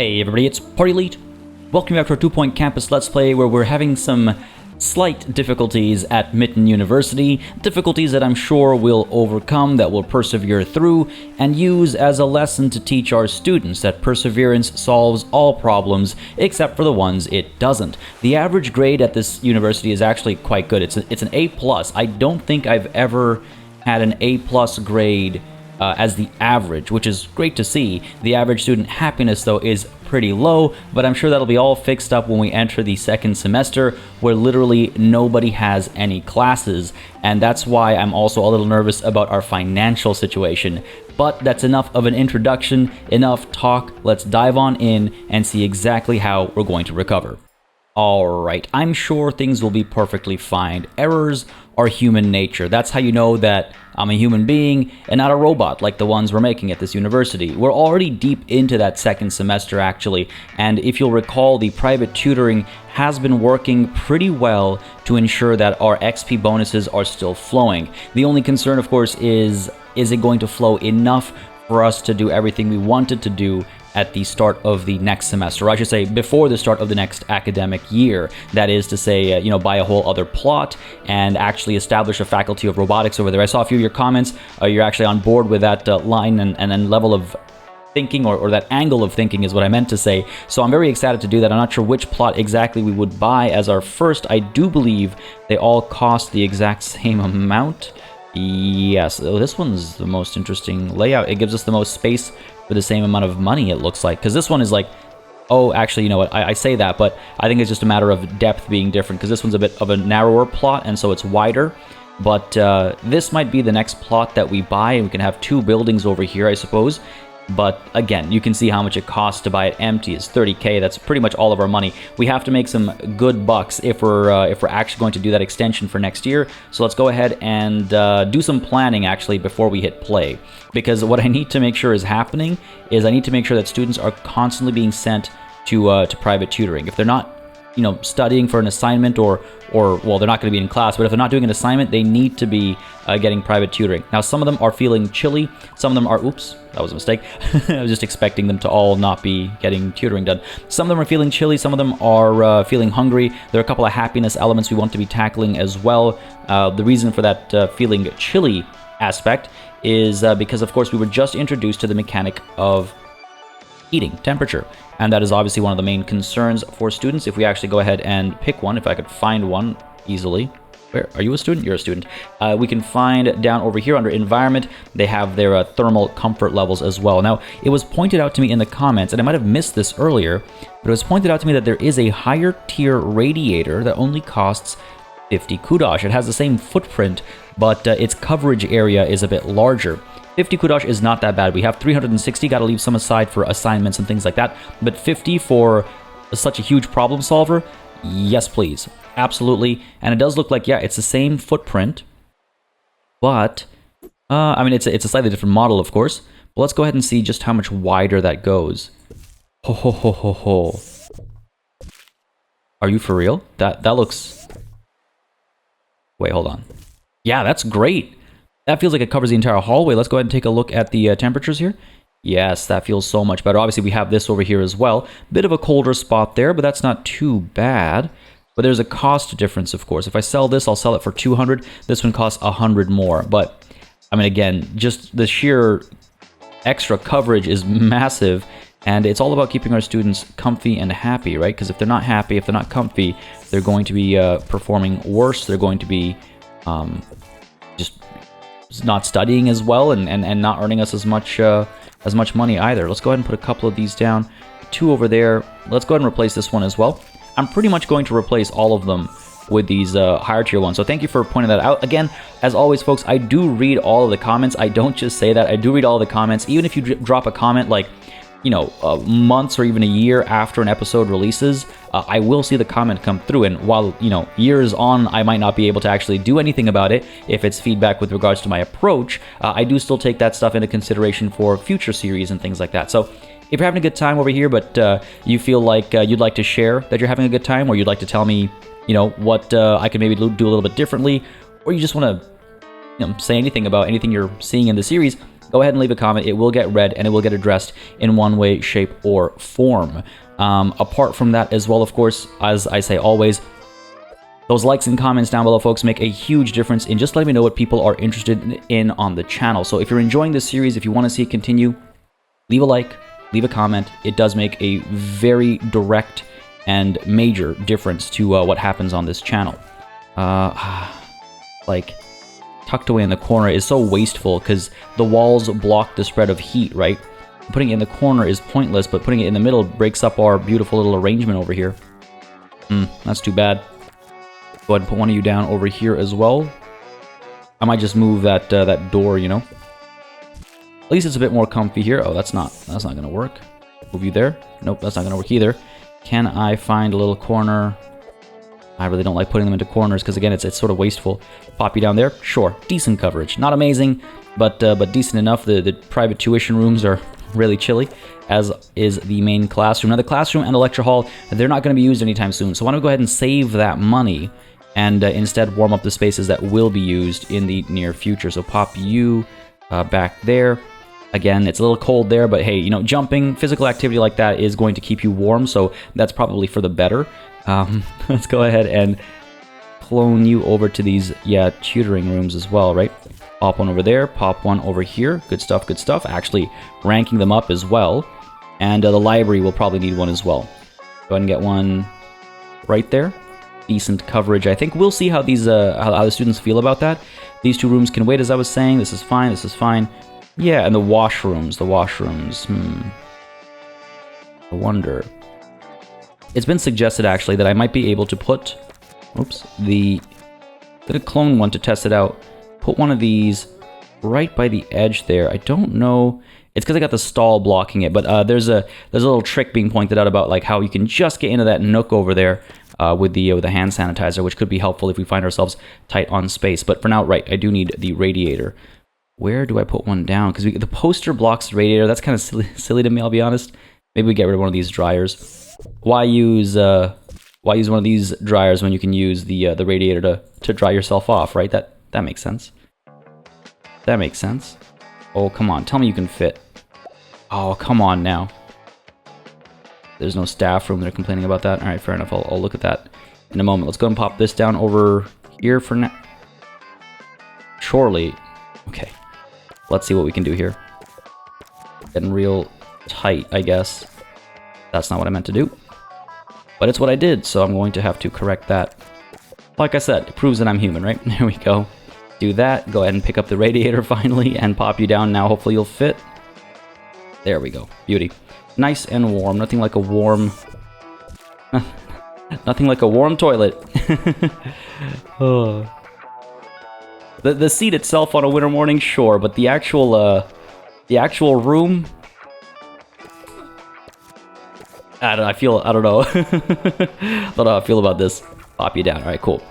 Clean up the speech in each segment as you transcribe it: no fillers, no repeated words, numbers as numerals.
Hey everybody, it's PartyElite. Welcome back to our 2-Point Campus Let's Play, where we're having some slight difficulties at Mitten University. Difficulties that I'm sure we'll overcome, that we'll persevere through, and use as a lesson to teach our students that perseverance solves all problems, except for the ones it doesn't. The average grade at this university is actually quite good. It's an A+. I don't think I've ever had an A+ grade as the average, which is great to see. The average student happiness, though, is pretty low, but I'm sure that'll be all fixed up when we enter the second semester, where literally nobody has any classes, and that's why I'm also a little nervous about our financial situation. But that's enough of an introduction, enough talk. Let's dive on in and see exactly how we're going to recover. Alright, I'm sure things will be perfectly fine. Errors are human nature. That's how you know that I'm a human being and not a robot like the ones we're making at this university. We're already deep into that second semester, actually, and if you'll recall, the private tutoring has been working pretty well to ensure that our XP bonuses are still flowing. The only concern, of course, is it going to flow enough for us to do everything we wanted to do at the start of the next semester, or I should say before the start of the next academic year. That is to say, buy a whole other plot and actually establish a faculty of robotics over there. I saw a few of your comments. You're actually on board with that line and then level of thinking, or that angle of thinking is what I meant to say. So I'm very excited to do that. I'm not sure which plot exactly we would buy as our first. I do believe they all cost the exact same amount. Yes, this one's the most interesting layout. It gives us the most space for the same amount of money, it looks like. Because this one is like, oh, actually, you know what? I say that, but I think it's just a matter of depth being different. Because this one's a bit of a narrower plot, and so it's wider. But this might be the next plot that we buy, and we can have two buildings over here, I suppose. But again, you can see how much it costs to buy it empty. It's 30k. That's pretty much all of our money. We have to make some good bucks if we're actually going to do that extension for next year. So let's go ahead and do some planning actually before we hit play. Because what I need to make sure is happening is I need to make sure that students are constantly being sent to private tutoring. If they're not, studying for an assignment or well, they're not going to be in class, but if they're not doing an assignment, they need to be getting private tutoring. Now, some of them are feeling chilly. Some of them are, oops, that was a mistake. I was just expecting them to all not be getting tutoring done. Some of them are feeling chilly. Some of them are feeling hungry. There are a couple of happiness elements we want to be tackling as well. The reason for that feeling chilly aspect is because, of course, we were just introduced to the mechanic of heating, temperature. And that is obviously one of the main concerns for students. If we actually go ahead and pick one, if I could find one easily. Where are you a student? You're a student. We can find down over here under environment, they have their thermal comfort levels as well. Now, it was pointed out to me in the comments, and I might have missed this earlier, but it was pointed out to me that there is a higher tier radiator that only costs 50 kudosh. It has the same footprint, but its coverage area is a bit larger. 50 kudosh is not that bad. We have 360, got to leave some aside for assignments and things like that. But 50 for such a huge problem solver, yes please. Absolutely. And it does look like, yeah, it's the same footprint. But, it's a slightly different model, of course. But let's go ahead and see just how much wider that goes. Ho ho ho ho ho. Are you for real? That looks... Wait, hold on. Yeah, that's great. That feels like it covers the entire hallway. Let's go ahead and take a look at the temperatures here. Yes, that feels so much better. Obviously, we have this over here as well. Bit of a colder spot there, but that's not too bad. But there's a cost difference, of course. If I sell this, I'll sell it for 200. This one costs 100 more. But, again, just the sheer extra coverage is massive. And it's all about keeping our students comfy and happy, right? Because if they're not happy, if they're not comfy, they're going to be performing worse. They're going to be just not studying as well and not earning us as much money either. Let's go ahead and put a couple of these down. 2 over there. Let's go ahead and replace this one as well. I'm pretty much going to replace all of them with these higher tier ones. So thank you for pointing that out. Again, as always, folks, I do read all of the comments. I don't just say that. I do read all the comments. Even if you drop a comment like, months or even a year after an episode releases, I will see the comment come through. And while, years on, I might not be able to actually do anything about it if it's feedback with regards to my approach, I do still take that stuff into consideration for future series and things like that. So if you're having a good time over here, but you feel like you'd like to share that you're having a good time, or you'd like to tell me, what I could maybe do a little bit differently, or you just want to say anything about anything you're seeing in the series, go ahead and leave a comment. It will get read and it will get addressed in one way, shape, or form. Apart from that as well, of course, as I say always, those likes and comments down below, folks, make a huge difference in just letting me know what people are interested in on the channel. So if you're enjoying this series, if you want to see it continue, leave a like, leave a comment. It does make a very direct and major difference to what happens on this channel. Like, tucked away in the corner is so wasteful because the walls block the spread of heat, right? Putting it in the corner is pointless, but putting it in the middle breaks up our beautiful little arrangement over here. That's too bad. Go ahead and put one of you down over here as well. I might just move that that door, you know. At least it's a bit more comfy here. Oh, that's not gonna work. Move you there. Nope, that's not gonna work either. Can I find a little corner? I really don't like putting them into corners because again, it's sort of wasteful. Pop you down there. Sure, decent coverage. Not amazing, but decent enough. The private tuition rooms are really chilly, as is the main classroom. Now, the classroom and the lecture hall, they're not going to be used anytime soon. So why don't we go ahead and save that money and instead warm up the spaces that will be used in the near future. So pop you back there. Again, it's a little cold there, but hey, you know, jumping, physical activity like that is going to keep you warm, so that's probably for the better. Let's go ahead and clone you over to these, tutoring rooms as well, right? Pop one over there, pop one over here. Good stuff, good stuff. Actually, ranking them up as well. And the library will probably need one as well. Go ahead and get one right there. Decent coverage. I think we'll see how these how the students feel about that. These two rooms can wait, as I was saying. This is fine, this is fine. Yeah, and the washrooms, I wonder. It's been suggested, actually, that I might be able to put... Oops. I'm gonna clone one to test it out. Put one of these right by the edge there. I don't know... It's because I got the stall blocking it, but there's a little trick being pointed out about like how you can just get into that nook over there with the hand sanitizer, which could be helpful if we find ourselves tight on space. But for now, right, I do need the radiator. Where do I put one down? Because the poster blocks the radiator. That's kind of silly to me, I'll be honest. Maybe we get rid of one of these dryers. Why use one of these dryers when you can use the radiator to dry yourself off, right? That makes sense. That makes sense. Oh, come on. Tell me you can fit. Oh, come on now. There's no staff room. They're complaining about that. All right, fair enough. I'll look at that in a moment. Let's go and pop this down over here for now. Surely. Okay. Let's see what we can do here. Getting real tight, I guess. That's not what I meant to do. But it's what I did, so I'm going to have to correct that. Like I said, it proves that I'm human, right? There we go. Do that. Go ahead and pick up the radiator finally and pop you down. Now hopefully you'll fit. There we go. Beauty. Nice and warm. Nothing like a warm... Nothing like a warm toilet. Oh. The seat itself on a winter morning, sure, but the actual room... I don't know. I don't know. I don't know how I feel about this. Pop you down. All right, cool.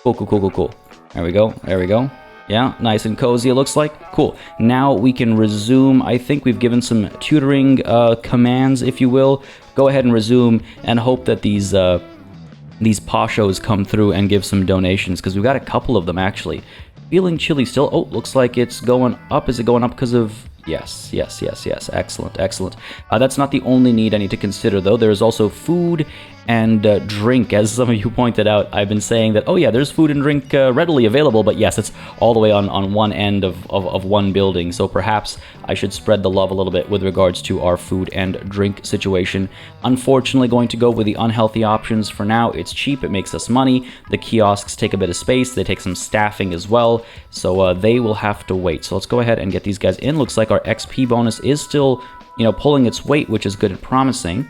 Cool. There we go. Yeah, nice and cozy it looks like. Cool. Now we can resume. I think we've given some tutoring commands, if you will. Go ahead and resume and hope that these poshos come through and give some donations, because we've got a couple of them, actually. Feeling chilly still. Oh, looks like it's going up. Is it going up because of... Yes. Excellent. That's not the only need I need to consider, though. There is also food and drink, as some of you pointed out. I've been saying that, oh yeah, there's food and drink readily available, but yes, it's all the way on one end of one building, so perhaps I should spread the love a little bit with regards to our food and drink situation. Unfortunately, going to go with the unhealthy options for now. It's cheap, it makes us money. The kiosks take a bit of space, they take some staffing as well, so they will have to wait. So let's go ahead and get these guys in. Looks like our XP bonus is still, pulling its weight, which is good and promising.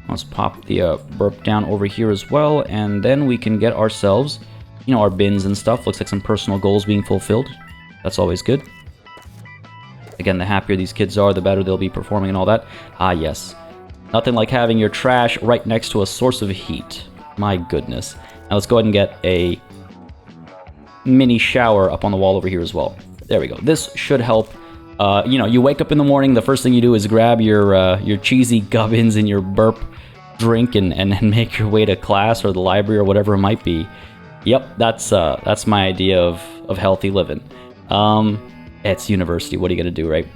Let's pop the burp down over here as well, and then we can get ourselves, our bins and stuff. Looks like some personal goals being fulfilled. That's always good. Again, the happier these kids are, the better they'll be performing and all that. Ah, yes. Nothing like having your trash right next to a source of heat. My goodness. Now let's go ahead and get a mini shower up on the wall over here as well. There we go. This should help. You wake up in the morning, the first thing you do is grab your cheesy gubbins and your burp drink and make your way to class or the library or whatever it might be. Yep, that's my idea of healthy living. It's university. What are you gonna do, right?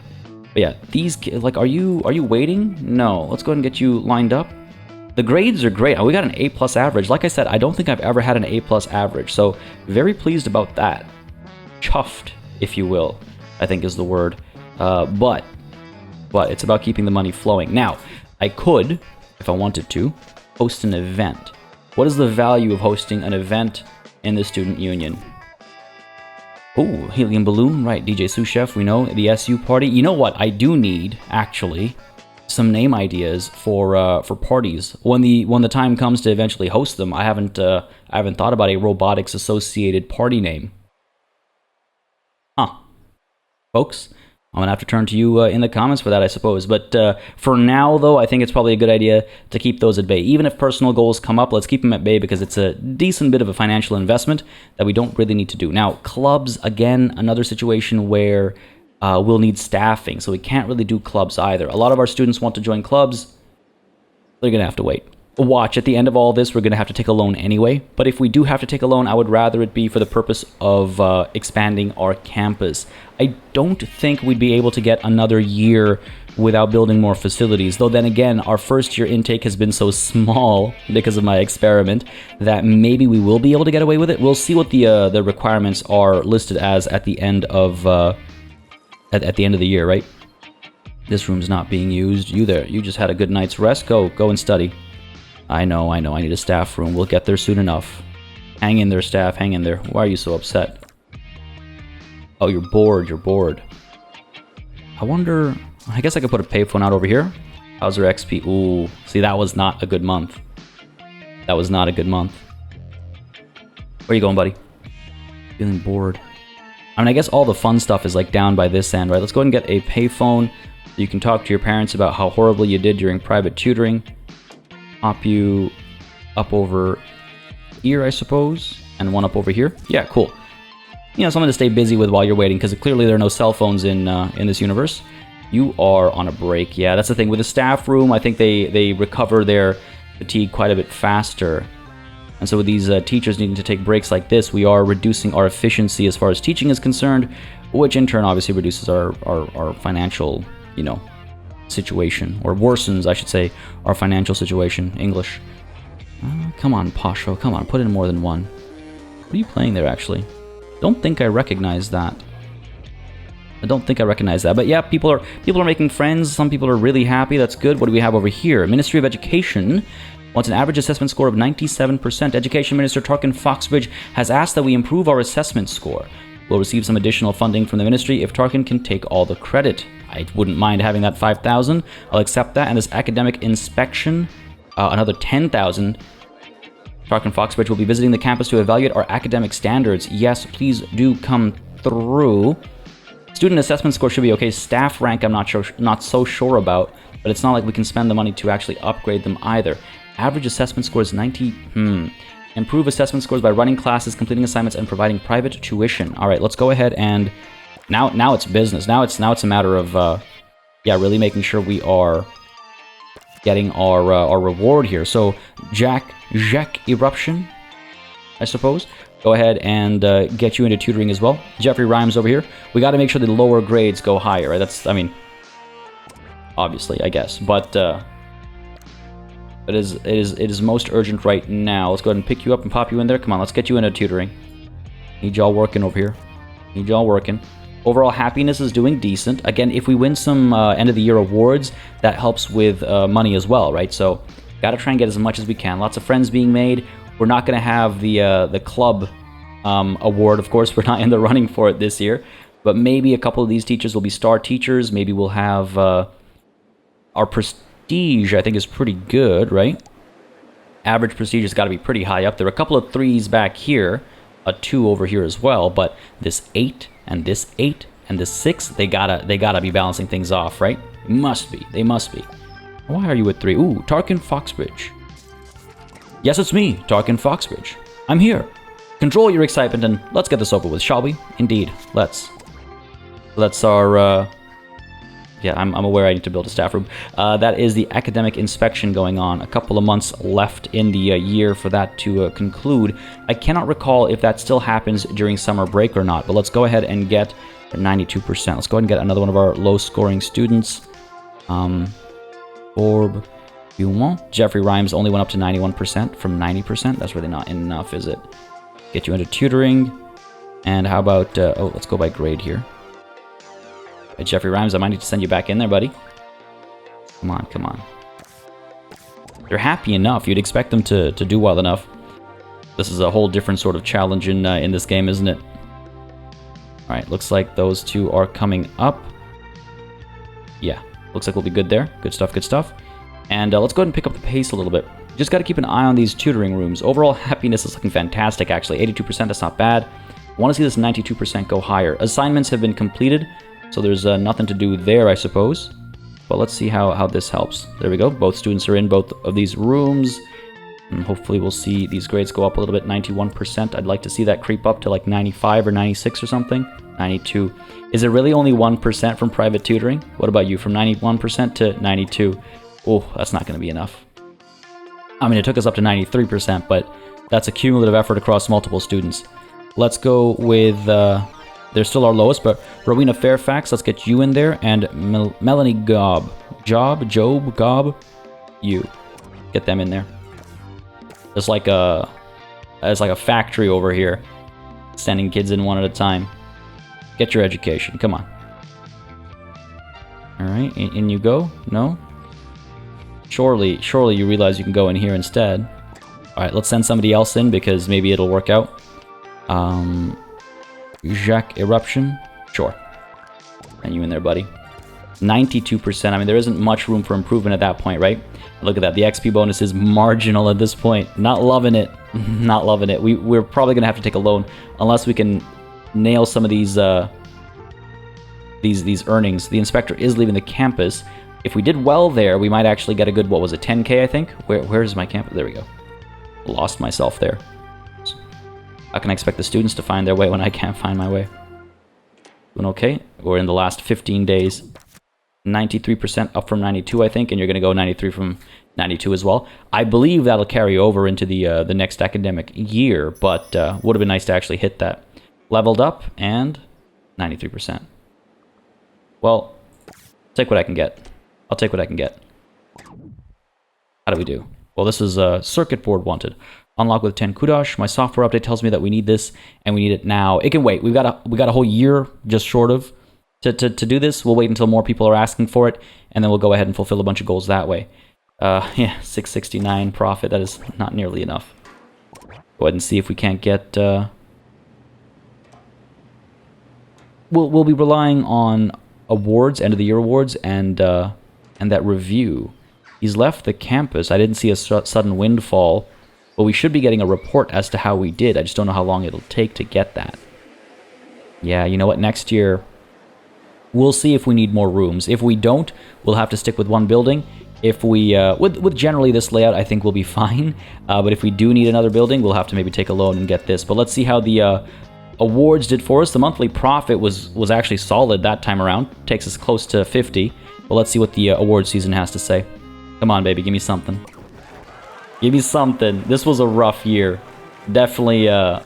But yeah, these like, are you waiting? No. Let's go ahead and get you lined up. The grades are great. We got an A+ average. Like I said, I don't think I've ever had an A+ average, so very pleased about that. Chuffed, if you will, I think is the word. But it's about keeping the money flowing. Now, I could, if I wanted to, host an event. What is the value of hosting an event in the student union? Oh, helium balloon, right? DJ Sous Chef, we know. The SU party. You know what? I do need, actually, some name ideas for parties. When the time comes to eventually host them, I haven't thought about a robotics associated party name. Huh, folks, I'm gonna have to turn to you in the comments for that, I suppose. But for now, though, I think it's probably a good idea to keep those at bay. Even if personal goals come up, let's keep them at bay because it's a decent bit of a financial investment that we don't really need to do. Now, clubs, again, another situation where we'll need staffing, so we can't really do clubs either. A lot of our students want to join clubs. They're gonna have to wait. Watch, at the end of all this, we're going to have to take a loan anyway. But if we do have to take a loan, I would rather it be for the purpose of expanding our campus. I don't think we'd be able to get another year without building more facilities. Though then again, our first year intake has been so small because of my experiment that maybe we will be able to get away with it. We'll see what the requirements are listed as at the end of at the end of the year, right? This room's not being used. You there? You just had a good night's rest. Go and study. I know, I need a staff room. We'll get there soon enough. Hang in there, staff, hang in there. Why are you so upset? Oh, you're bored. I wonder, I guess I could put a payphone out over here. How's our XP? Ooh, see, that was not a good month. That was not a good month. Where you going, buddy? Feeling bored. I mean, I guess all the fun stuff is like down by this end, right? Let's go ahead and get a payphone so you can talk to your parents about how horribly you did during private tutoring. Pop you up over here, I suppose, and one up over here. Yeah, cool. You know, something to stay busy with while you're waiting, because clearly there are no cell phones in this universe. You are on a break. Yeah, that's the thing. With the staff room, I think they recover their fatigue quite a bit faster. And so with these teachers needing to take breaks like this, we are reducing our efficiency as far as teaching is concerned, which in turn obviously reduces our financial, you know, situation, or worsens, I should say, our financial situation. English. Come on, Pasho, come on, put in more than one. What are you playing there, actually? Don't think I recognize that. But yeah, people are making friends. Some people are really happy. That's good. What do we have over here? Ministry of Education wants an average assessment score of 97%. Education Minister Tarkin Foxbridge has asked that we improve our assessment score. We'll receive some additional funding from the ministry if Tarkin can take all the credit. I wouldn't mind having that 5,000. I'll accept that. And this academic inspection, another 10,000. Tarkin Foxbridge will be visiting the campus to evaluate our academic standards. Yes, please do come through. Student assessment score should be okay. Staff rank, I'm not so sure about, but it's not like we can spend the money to actually upgrade them either. Average assessment score is 90. Improve assessment scores by running classes, completing assignments, and providing private tuition. All right, let's go ahead and now it's business. Now it's a matter of really making sure we are getting our reward here. So Jack Eruption, I suppose. Go ahead and get you into tutoring as well. Jeffrey Rhymes over here. We got to make sure the lower grades go higher, right? That's, I mean, obviously, I guess, but it is most urgent right now. Let's go ahead and pick you up and pop you in there. Come on, let's get you into tutoring. Need y'all working over here. Need y'all working. Overall happiness is doing decent. Again, if we win some end of the year awards, that helps with money as well, right? So, got to try and get as much as we can. Lots of friends being made. We're not going to have the club award, of course. We're not in the running for it this year. But maybe a couple of these teachers will be star teachers. Maybe we'll have our prestige, I think, is pretty good, right? Average prestige has got to be pretty high up there. A couple of 3s back here. A 2 over here as well. But this 8 and this 8 and this 6, they gotta be balancing things off, right? Must be. They must be. Why are you at 3? Ooh, Tarkin Foxbridge. Yes, it's me, Tarkin Foxbridge. I'm here. Control your excitement and let's get this over with, shall we? Indeed, let's. Let's our Yeah, I'm aware I need to build a staff room. That is the academic inspection going on. A couple of months left in the year for that to conclude. I cannot recall if that still happens during summer break or not, but let's go ahead and get 92%. Let's go ahead and get another one of our low-scoring students. Orb, Dumont. Jeffrey Rhymes only went up to 91% from 90%. That's really not enough, is it? Get you into tutoring. And how about... oh, let's go by grade here. Jeffrey Rhymes, I might need to send you back in there, buddy. Come on, come on. They're happy enough. You'd expect them to do well enough. This is a whole different sort of challenge in this game, isn't it? Alright, looks like those two are coming up. Yeah, looks like we'll be good there. Good stuff, good stuff. And let's go ahead and pick up the pace a little bit. Just got to keep an eye on these tutoring rooms. Overall happiness is looking fantastic, actually. 82%, that's not bad. I want to see this 92% go higher. Assignments have been completed. So there's nothing to do there, I suppose. But let's see how this helps. There we go. Both students are in both of these rooms. And hopefully we'll see these grades go up a little bit. 91%. I'd like to see that creep up to like 95 or 96 or something. 92. Is it really only 1% from private tutoring? What about you? From 91% to 92? Oh, that's not going to be enough. I mean, it took us up to 93%, but that's a cumulative effort across multiple students. Let's go with... they're still our lowest, but Rowena Fairfax, let's get you in there, and Melanie Gob. Gob, you. Get them in there. It's like a factory over here, sending kids in one at a time. Get your education, come on. Alright, in you go? No? Surely you realize you can go in here instead. Alright, let's send somebody else in, because maybe it'll work out. Jacques Eruption? Sure. And you in there, buddy. 92%. I mean, there isn't much room for improvement at that point, right? Look at that. The XP bonus is marginal at this point. Not loving it. Not loving it. We're probably going to have to take a loan unless we can nail some of these earnings. The inspector is leaving the campus. If we did well there, we might actually get a good, what was it, 10K, I think? Where's my campus? There we go. Lost myself there. How can I expect the students to find their way when I can't find my way? Doing okay? We're in the last 15 days. 93% up from 92, I think, and you're going to go 93 from 92 as well. I believe that'll carry over into the next academic year, but would have been nice to actually hit that. Leveled up, and 93%. Well, take what I can get. I'll take what I can get. How do we do? Well, this is circuit board wanted. Unlock with 10 kudosh. My software update tells me that we need this, and we need it now. It can wait. We got a whole year, just short of, to do this. We'll wait until more people are asking for it, and then we'll go ahead and fulfill a bunch of goals that way. Yeah, 669 profit. That is not nearly enough. Go ahead and see if we can't get... We'll be relying on awards, end of the year awards, and that review. He's left the campus. I didn't see a sudden windfall. But we should be getting a report as to how we did. I just don't know how long it'll take to get that. Yeah, you know what? Next year, we'll see if we need more rooms. If we don't, we'll have to stick with one building. If we, with generally this layout, I think we'll be fine. But if we do need another building, we'll have to maybe take a loan and get this. But let's see how the awards did for us. The monthly profit was actually solid that time around. Takes us close to 50. But let's see what the award season has to say. Come on, baby, give me something. Give me something. This was a rough year. Definitely a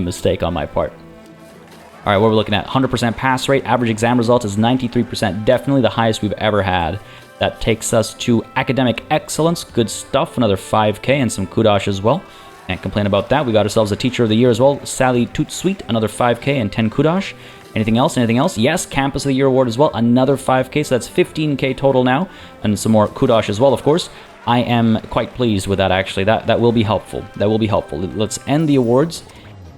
mistake on my part. All right, what we're looking at, 100% pass rate. Average exam result is 93%. Definitely the highest we've ever had. That takes us to academic excellence. Good stuff. Another 5K and some kudosh as well. Can't complain about that. We got ourselves a teacher of the year as well. Sally Tootsweet, another 5K and 10 kudosh. Anything else? Anything else? Yes, Campus of the Year award as well. Another 5K, so that's 15K total now. And some more kudosh as well, of course. I am quite pleased with that, actually. That will be helpful. That will be helpful. Let's end the awards.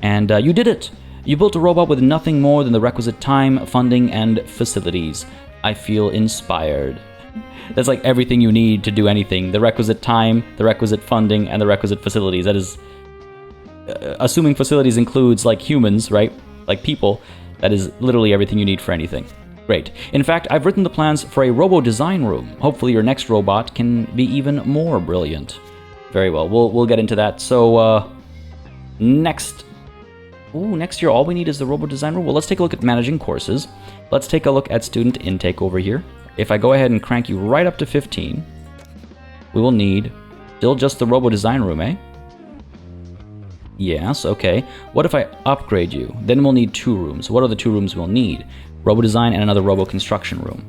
And you did it. You built a robot with nothing more than the requisite time, funding, and facilities. I feel inspired. That's like everything you need to do anything. The requisite time, the requisite funding, and the requisite facilities. That is... assuming facilities includes, like, humans, right? Like people. That is literally everything you need for anything. Great. In fact, I've written the plans for a robo-design room. Hopefully your next robot can be even more brilliant. Very well. We'll get into that. So, next Ooh, next year all we need is the robo design room. Well, let's take a look at managing courses. Let's take a look at student intake over here. If I go ahead and crank you right up to 15, we will need still just the robo design room, eh? Yes, okay. What if I upgrade you? Then we'll need 2 rooms. What are the 2 rooms we'll need? Robo design and another robo construction room.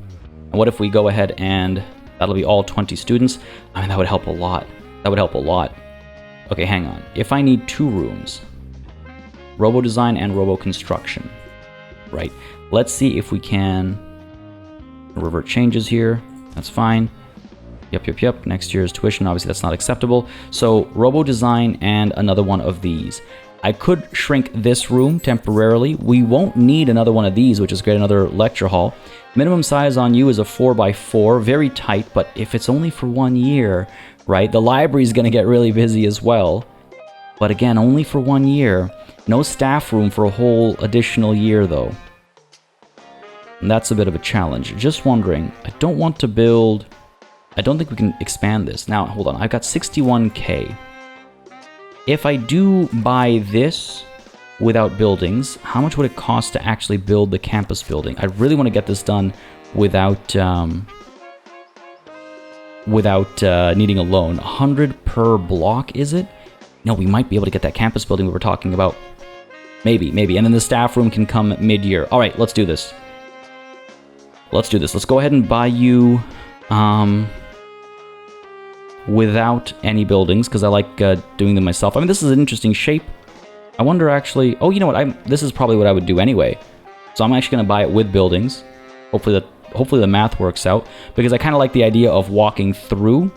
And what if we go ahead and that'll be all 20 students? I mean, that would help a lot. That would help a lot. Okay, hang on. If I need 2 rooms, robo design and robo construction, right? Let's see if we can revert changes here. That's fine. Yep. Next year's tuition, obviously that's not acceptable. So robo design and another one of these. I could shrink this room temporarily. We won't need another one of these, which is great, another lecture hall. Minimum size on you is a 4x4, very tight, but if it's only for 1 year, right? The library is going to get really busy as well. But again, only for 1 year. No staff room for a whole additional year, though. And that's a bit of a challenge. Just wondering, I don't want to build... I don't think we can expand this. Now, hold on, I've got 61k. If I do buy this without buildings, how much would it cost to actually build the campus building? I really want to get this done without needing a loan. 100 per block, is it? No, we might be able to get that campus building we were talking about. Maybe. And then the staff room can come mid-year. All right, let's do this. Let's go ahead and buy you without any buildings, because I like doing them myself. I mean, this is an interesting shape. I wonder actually... Oh, you know what? This is probably what I would do anyway. So I'm actually going to buy it with buildings. Hopefully the math works out, because I kind of like the idea of walking through.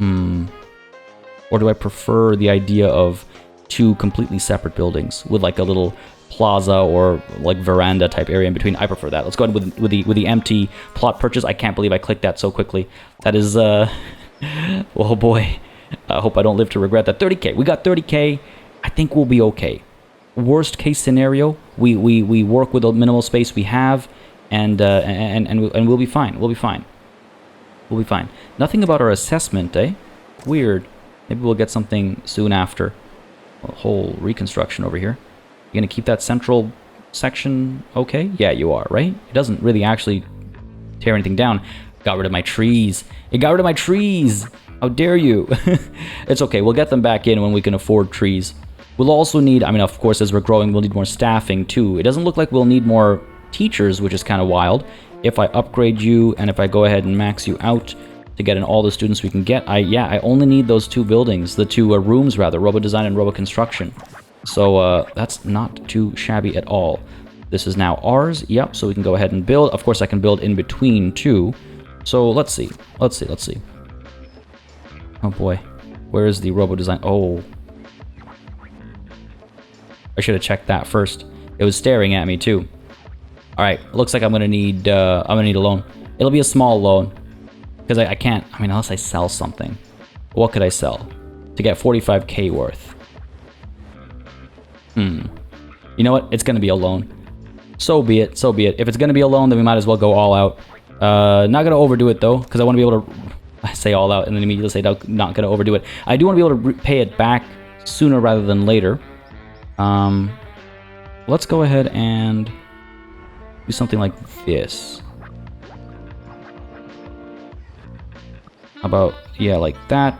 Or do I prefer the idea of 2 completely separate buildings with like a little plaza or like veranda type area in between? I prefer that. Let's go ahead with the empty plot purchase. I can't believe I clicked that so quickly. That is oh boy. I hope I don't live to regret that. 30k. We got 30k. I think we'll be okay. Worst case scenario, we work with the minimal space we have, and we'll be fine. We'll be fine. Nothing about our assessment, eh? Weird. Maybe we'll get something soon after. A whole reconstruction over here. You gonna keep that central section okay? Yeah, you are, right? It doesn't really actually tear anything down. Got rid of my trees. It got rid of my trees! How dare you? It's okay, we'll get them back in when we can afford trees. We'll also need, I mean, of course, as we're growing, we'll need more staffing too. It doesn't look like we'll need more teachers, which is kind of wild. If I upgrade you, and if I go ahead and max you out to get in all the students we can get, I only need those 2 buildings, the 2 rooms rather, robo design and robo construction. So that's not too shabby at all. This is now ours. Yep, so we can go ahead and build. Of course, I can build in between too. So let's see. Oh boy. Where is the robo design? Oh. I should have checked that first. It was staring at me too. All right, looks like I'm gonna need a loan. It'll be a small loan because I can't. I mean, unless I sell something. What could I sell to get 45k worth? You know what? It's gonna be a loan. So be it. If it's gonna be a loan, then we might as well go all out. Not gonna overdo it though, because I want to be able to. I say all out and then immediately say no, not gonna overdo it. I do want to be able to pay it back sooner rather than later. Let's go ahead and do something like this. About, yeah, like that.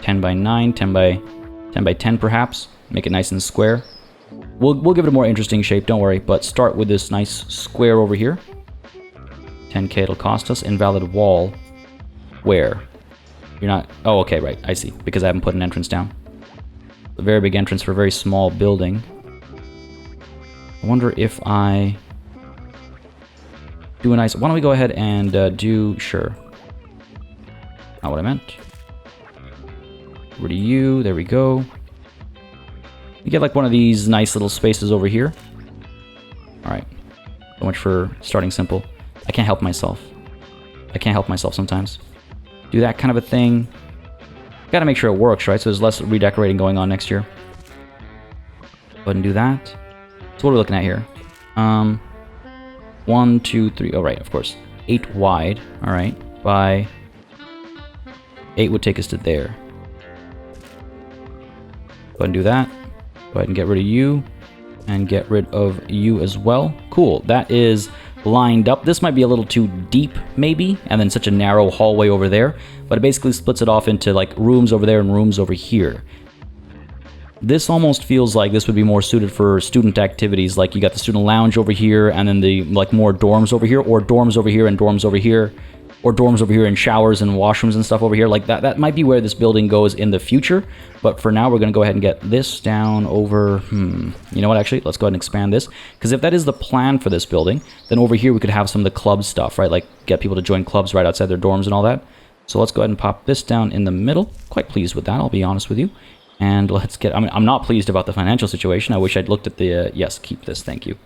10 by 9, 10 by 10 perhaps. Make it nice and square. We'll give it a more interesting shape, don't worry, but start with this nice square over here. 10k it'll cost us. Invalid wall. Where? You're not... Oh, okay, right, I see. Because I haven't put an entrance down. A very big entrance for a very small building. I wonder if I do a nice... Why don't we go ahead and do... Sure. Not what I meant. Where do you... There we go. You get like one of these nice little spaces over here. Alright. So much for starting simple. I can't help myself. Sometimes. Do that kind of a thing. Gotta make sure it works, right? So there's less redecorating going on next year. Go ahead and do that. So what are we looking at here? 1, 2, 3. Oh, right, of course. 8 wide. Alright. By 8 would take us to there. Go ahead and do that. Go ahead and get rid of you. And get rid of you as well. Cool. That is lined up. This might be a little too deep, maybe, and then such a narrow hallway over there. But it basically splits it off into like rooms over there and rooms over here. This almost feels like this would be more suited for student activities. Like you got the student lounge over here, and then the like more dorms over here, or dorms over here and dorms over here, or dorms over here and showers and washrooms and stuff over here. Like that might be where this building goes in the future. But for now, we're going to go ahead and get this down over... You know what, actually? Let's go ahead and expand this. Because if that is the plan for this building, then over here we could have some of the club stuff, right? Like get people to join clubs right outside their dorms and all that. So let's go ahead and pop this down in the middle. Quite pleased with that, I'll be honest with you. And let's get... I mean, I'm not pleased about the financial situation. I wish I'd looked at the... yes, keep this, thank you.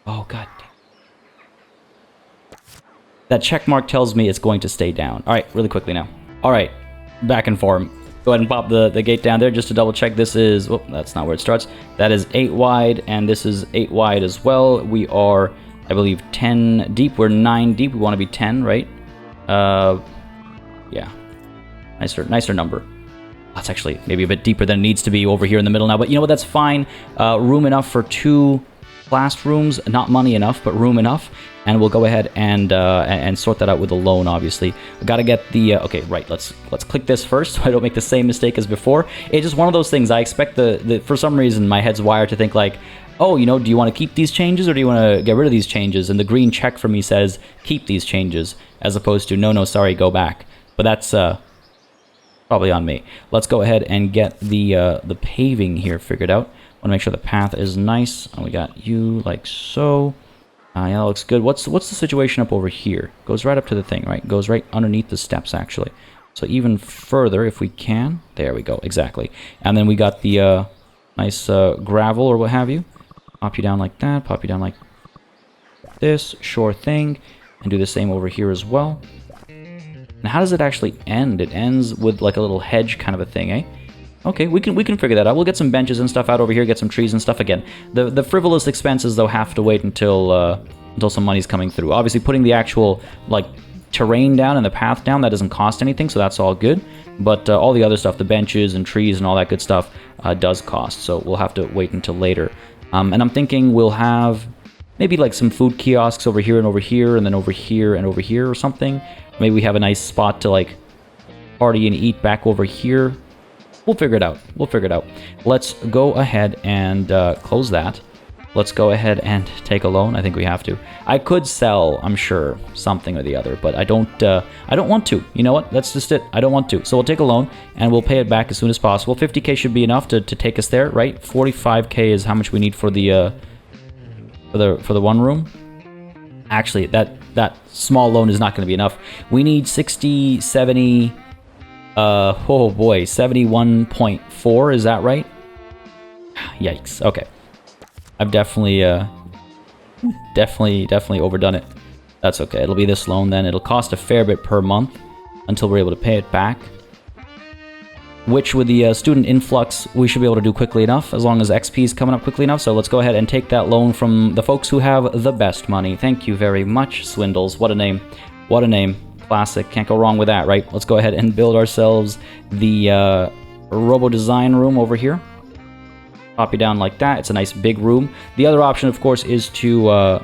Oh, god damn. That check mark tells me it's going to stay down. All right, really quickly now. All right, back in form. Go ahead and pop the gate down there just to double check. This is, well, that's not where it starts. That is 8 wide, and this is 8 wide as well. We are, I believe, 10 deep. We're 9 deep. We want to be 10, right? Yeah. Nicer number. That's actually maybe a bit deeper than it needs to be over here in the middle now. But you know what? That's fine. Room enough for 2 classrooms. Not money enough, but room enough. And we'll go ahead and sort that out with a loan, obviously. We got to get the... okay, right, let's click this first so I don't make the same mistake as before. It's just one of those things. I expect for some reason, my head's wired to think like, oh, you know, do you want to keep these changes or do you want to get rid of these changes? And the green check for me says, keep these changes, as opposed to, no, sorry, go back. But that's probably on me. Let's go ahead and get the paving here figured out. Want to make sure the path is nice. And we got you like so. Yeah, that looks good. What's the situation up over here? Goes right up to the thing, right? Goes right underneath the steps, actually. So even further, if we can. There we go, exactly. And then we got the nice gravel or what have you. Pop you down like that. Pop you down like this. Sure thing. And do the same over here as well. And how does it actually end? It ends with like a little hedge kind of a thing, eh? Okay, we can figure that out. We'll get some benches and stuff out over here, get some trees and stuff again. The frivolous expenses, though, have to wait until some money's coming through. Obviously, putting the actual, like, terrain down and the path down, that doesn't cost anything, so that's all good. But all the other stuff, the benches and trees and all that good stuff, does cost. So we'll have to wait until later. And I'm thinking we'll have maybe, like, some food kiosks over here, and then over here and over here or something. Maybe we have a nice spot to, like, party and eat back over here. We'll figure it out. Let's go ahead and close that. Let's go ahead and take a loan. I think we have to. I could sell, I'm sure, something or the other, but I don't want to. You know what? That's just it. I don't want to. So we'll take a loan and we'll pay it back as soon as possible. 50K should be enough to take us there, right? 45K is how much we need for the one room. Actually, that small loan is not going to be enough. We need 60, 70. Oh boy, 71.4, is that right? Yikes, okay. I've definitely overdone it. That's okay, it'll be this loan then. It'll cost a fair bit per month until we're able to pay it back. Which with the student influx, we should be able to do quickly enough, as long as XP is coming up quickly enough. So let's go ahead and take that loan from the folks who have the best money. Thank you very much, Swindles. What a name. What a name. Classic. Can't go wrong with that, right? Let's go ahead and build ourselves the robo design room over here. Pop you down like that. It's a nice big room. The other option, of course, is to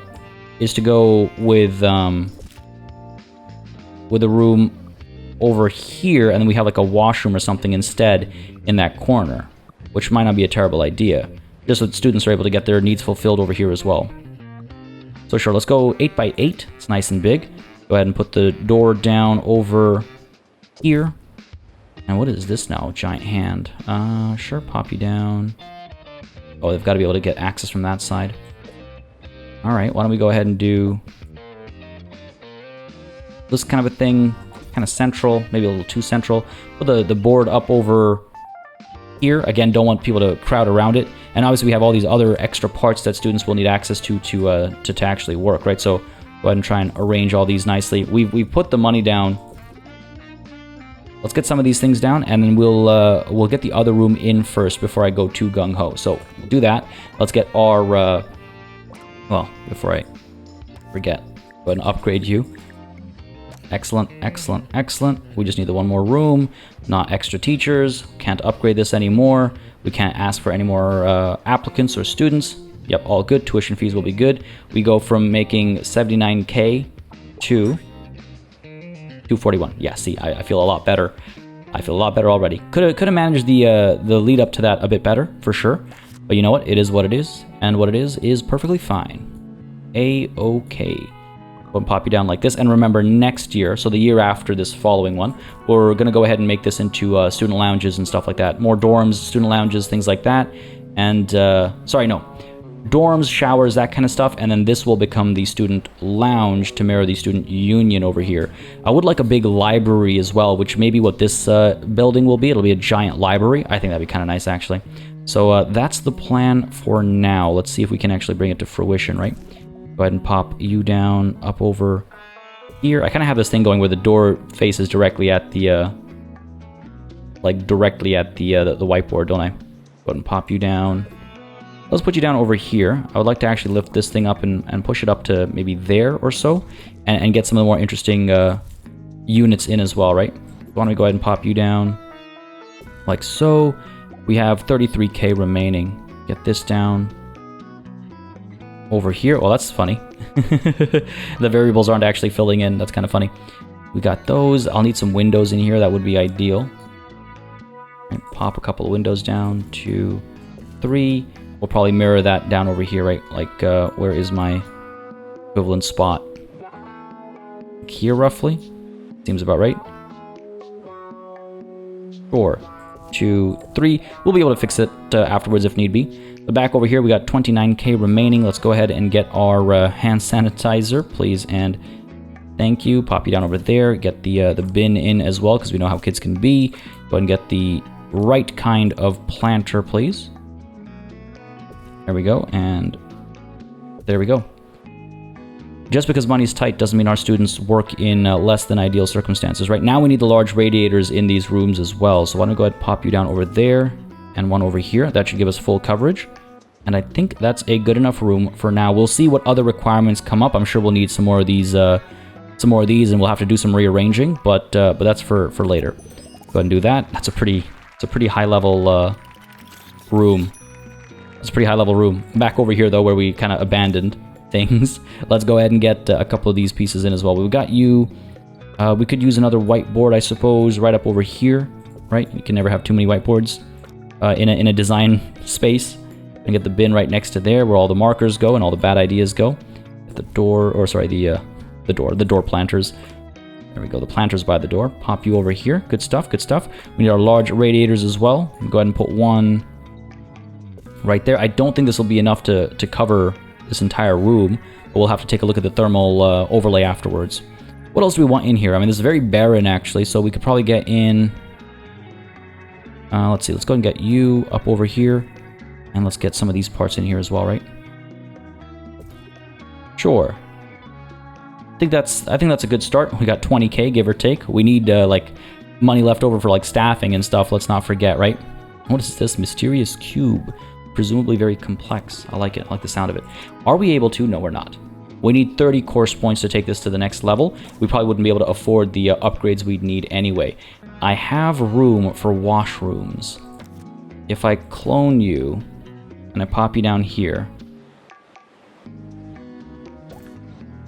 go with the room over here, and then we have like a washroom or something instead in that corner, which might not be a terrible idea. Just so that students are able to get their needs fulfilled over here as well. So sure, let's go 8 by 8. It's nice and big. Go ahead and put the door down over here. And what is this now? Giant hand. Sure, pop you down. Oh, they've got to be able to get access from that side. Alright, why don't we go ahead and do this kind of a thing. Kind of central, maybe a little too central. Put the board up over here. Again, don't want people to crowd around it. And obviously we have all these other extra parts that students will need access to actually work, right? So go ahead and try and arrange all these nicely. We've put the money down. Let's get some of these things down, and then we'll get the other room in first before I go too gung-ho. So we'll do that. Let's get our... well, before I forget, go ahead and upgrade you. Excellent, excellent, excellent. We just need the one more room. Not extra teachers. Can't upgrade this anymore. We can't ask for any more applicants or students. Yep, all good. Tuition fees will be good. We go from making 79K to 241. Yeah, see, I feel a lot better. I feel a lot better already. Could have managed the lead up to that a bit better, for sure. But you know what? It is what it is. And what it is perfectly fine. A-okay. Go and pop you down like this. And remember, next year, so the year after this following one, we're going to go ahead and make this into student lounges and stuff like that. More dorms, student lounges, things like that. And, sorry, no. Dorms, showers, that kind of stuff, and then this will become the student lounge to mirror the student union over here. I would like a big library as well, which may be what this building will be. It'll be a giant library. I think that'd be kind of nice, actually. So that's the plan for now. Let's see if we can actually bring it to fruition, right? Go ahead and pop you down up over here. I kind of have this thing going where the door faces directly at the, directly at the whiteboard, don't I? Go ahead and pop you down. Let's put you down over here. I would like to actually lift this thing up and push it up to maybe there or so, and get some of the more interesting units in as well, right? Why don't we go ahead and pop you down like so. We have 33K remaining. Get this down over here. Well, that's funny. The variables aren't actually filling in. That's kind of funny. We got those. I'll need some windows in here. That would be ideal. Right, pop a couple of windows down. 2, 3. We'll probably mirror that down over here, right? Like, where is my equivalent spot? Here, roughly? Seems about right. 4, 2, 3. We'll be able to fix it afterwards if need be. The back over here, we got 29K remaining. Let's go ahead and get our hand sanitizer, please, and thank you. Pop you down over there. Get the bin in as well, because we know how kids can be. Go ahead and get the right kind of planter, please. There we go, and there we go. Just because money's tight doesn't mean our students work in less than ideal circumstances. Right now we need the large radiators in these rooms as well. So why don't we go ahead and pop you down over there and one over here. That should give us full coverage. And I think that's a good enough room for now. We'll see what other requirements come up. I'm sure we'll need some more of these, and we'll have to do some rearranging. But that's for later. Go ahead and do that. It's a pretty high level room. It's a pretty high level room. Back over here though, where we kind of abandoned things. Let's go ahead and get a couple of these pieces in as well. We've got you. We could use another whiteboard, I suppose, right up over here. Right? You can never have too many whiteboards in a design space. And get the bin right next to there, where all the markers go and all the bad ideas go. The door, or sorry, the door planters. There we go. The planters by the door. Pop you over here. Good stuff. Good stuff. We need our large radiators as well. Go ahead and put one right there. I don't think this will be enough to cover this entire room, but we'll have to take a look at the thermal overlay afterwards. What else do we want in here? I mean, this is very barren, actually, so we could probably get in... let's see. Let's go and get you up over here, and let's get some of these parts in here as well, right? Sure. I think that's a good start. We got 20K, give or take. We need, like, money left over for, like, staffing and stuff. Let's not forget, right? What is this? Mysterious cube. Presumably very complex. I like it. I like the sound of it. Are we able to? No, we're not. We need 30 course points to take this to the next level. We probably wouldn't be able to afford the upgrades we'd need anyway. I have room for washrooms. If I clone you and I pop you down here,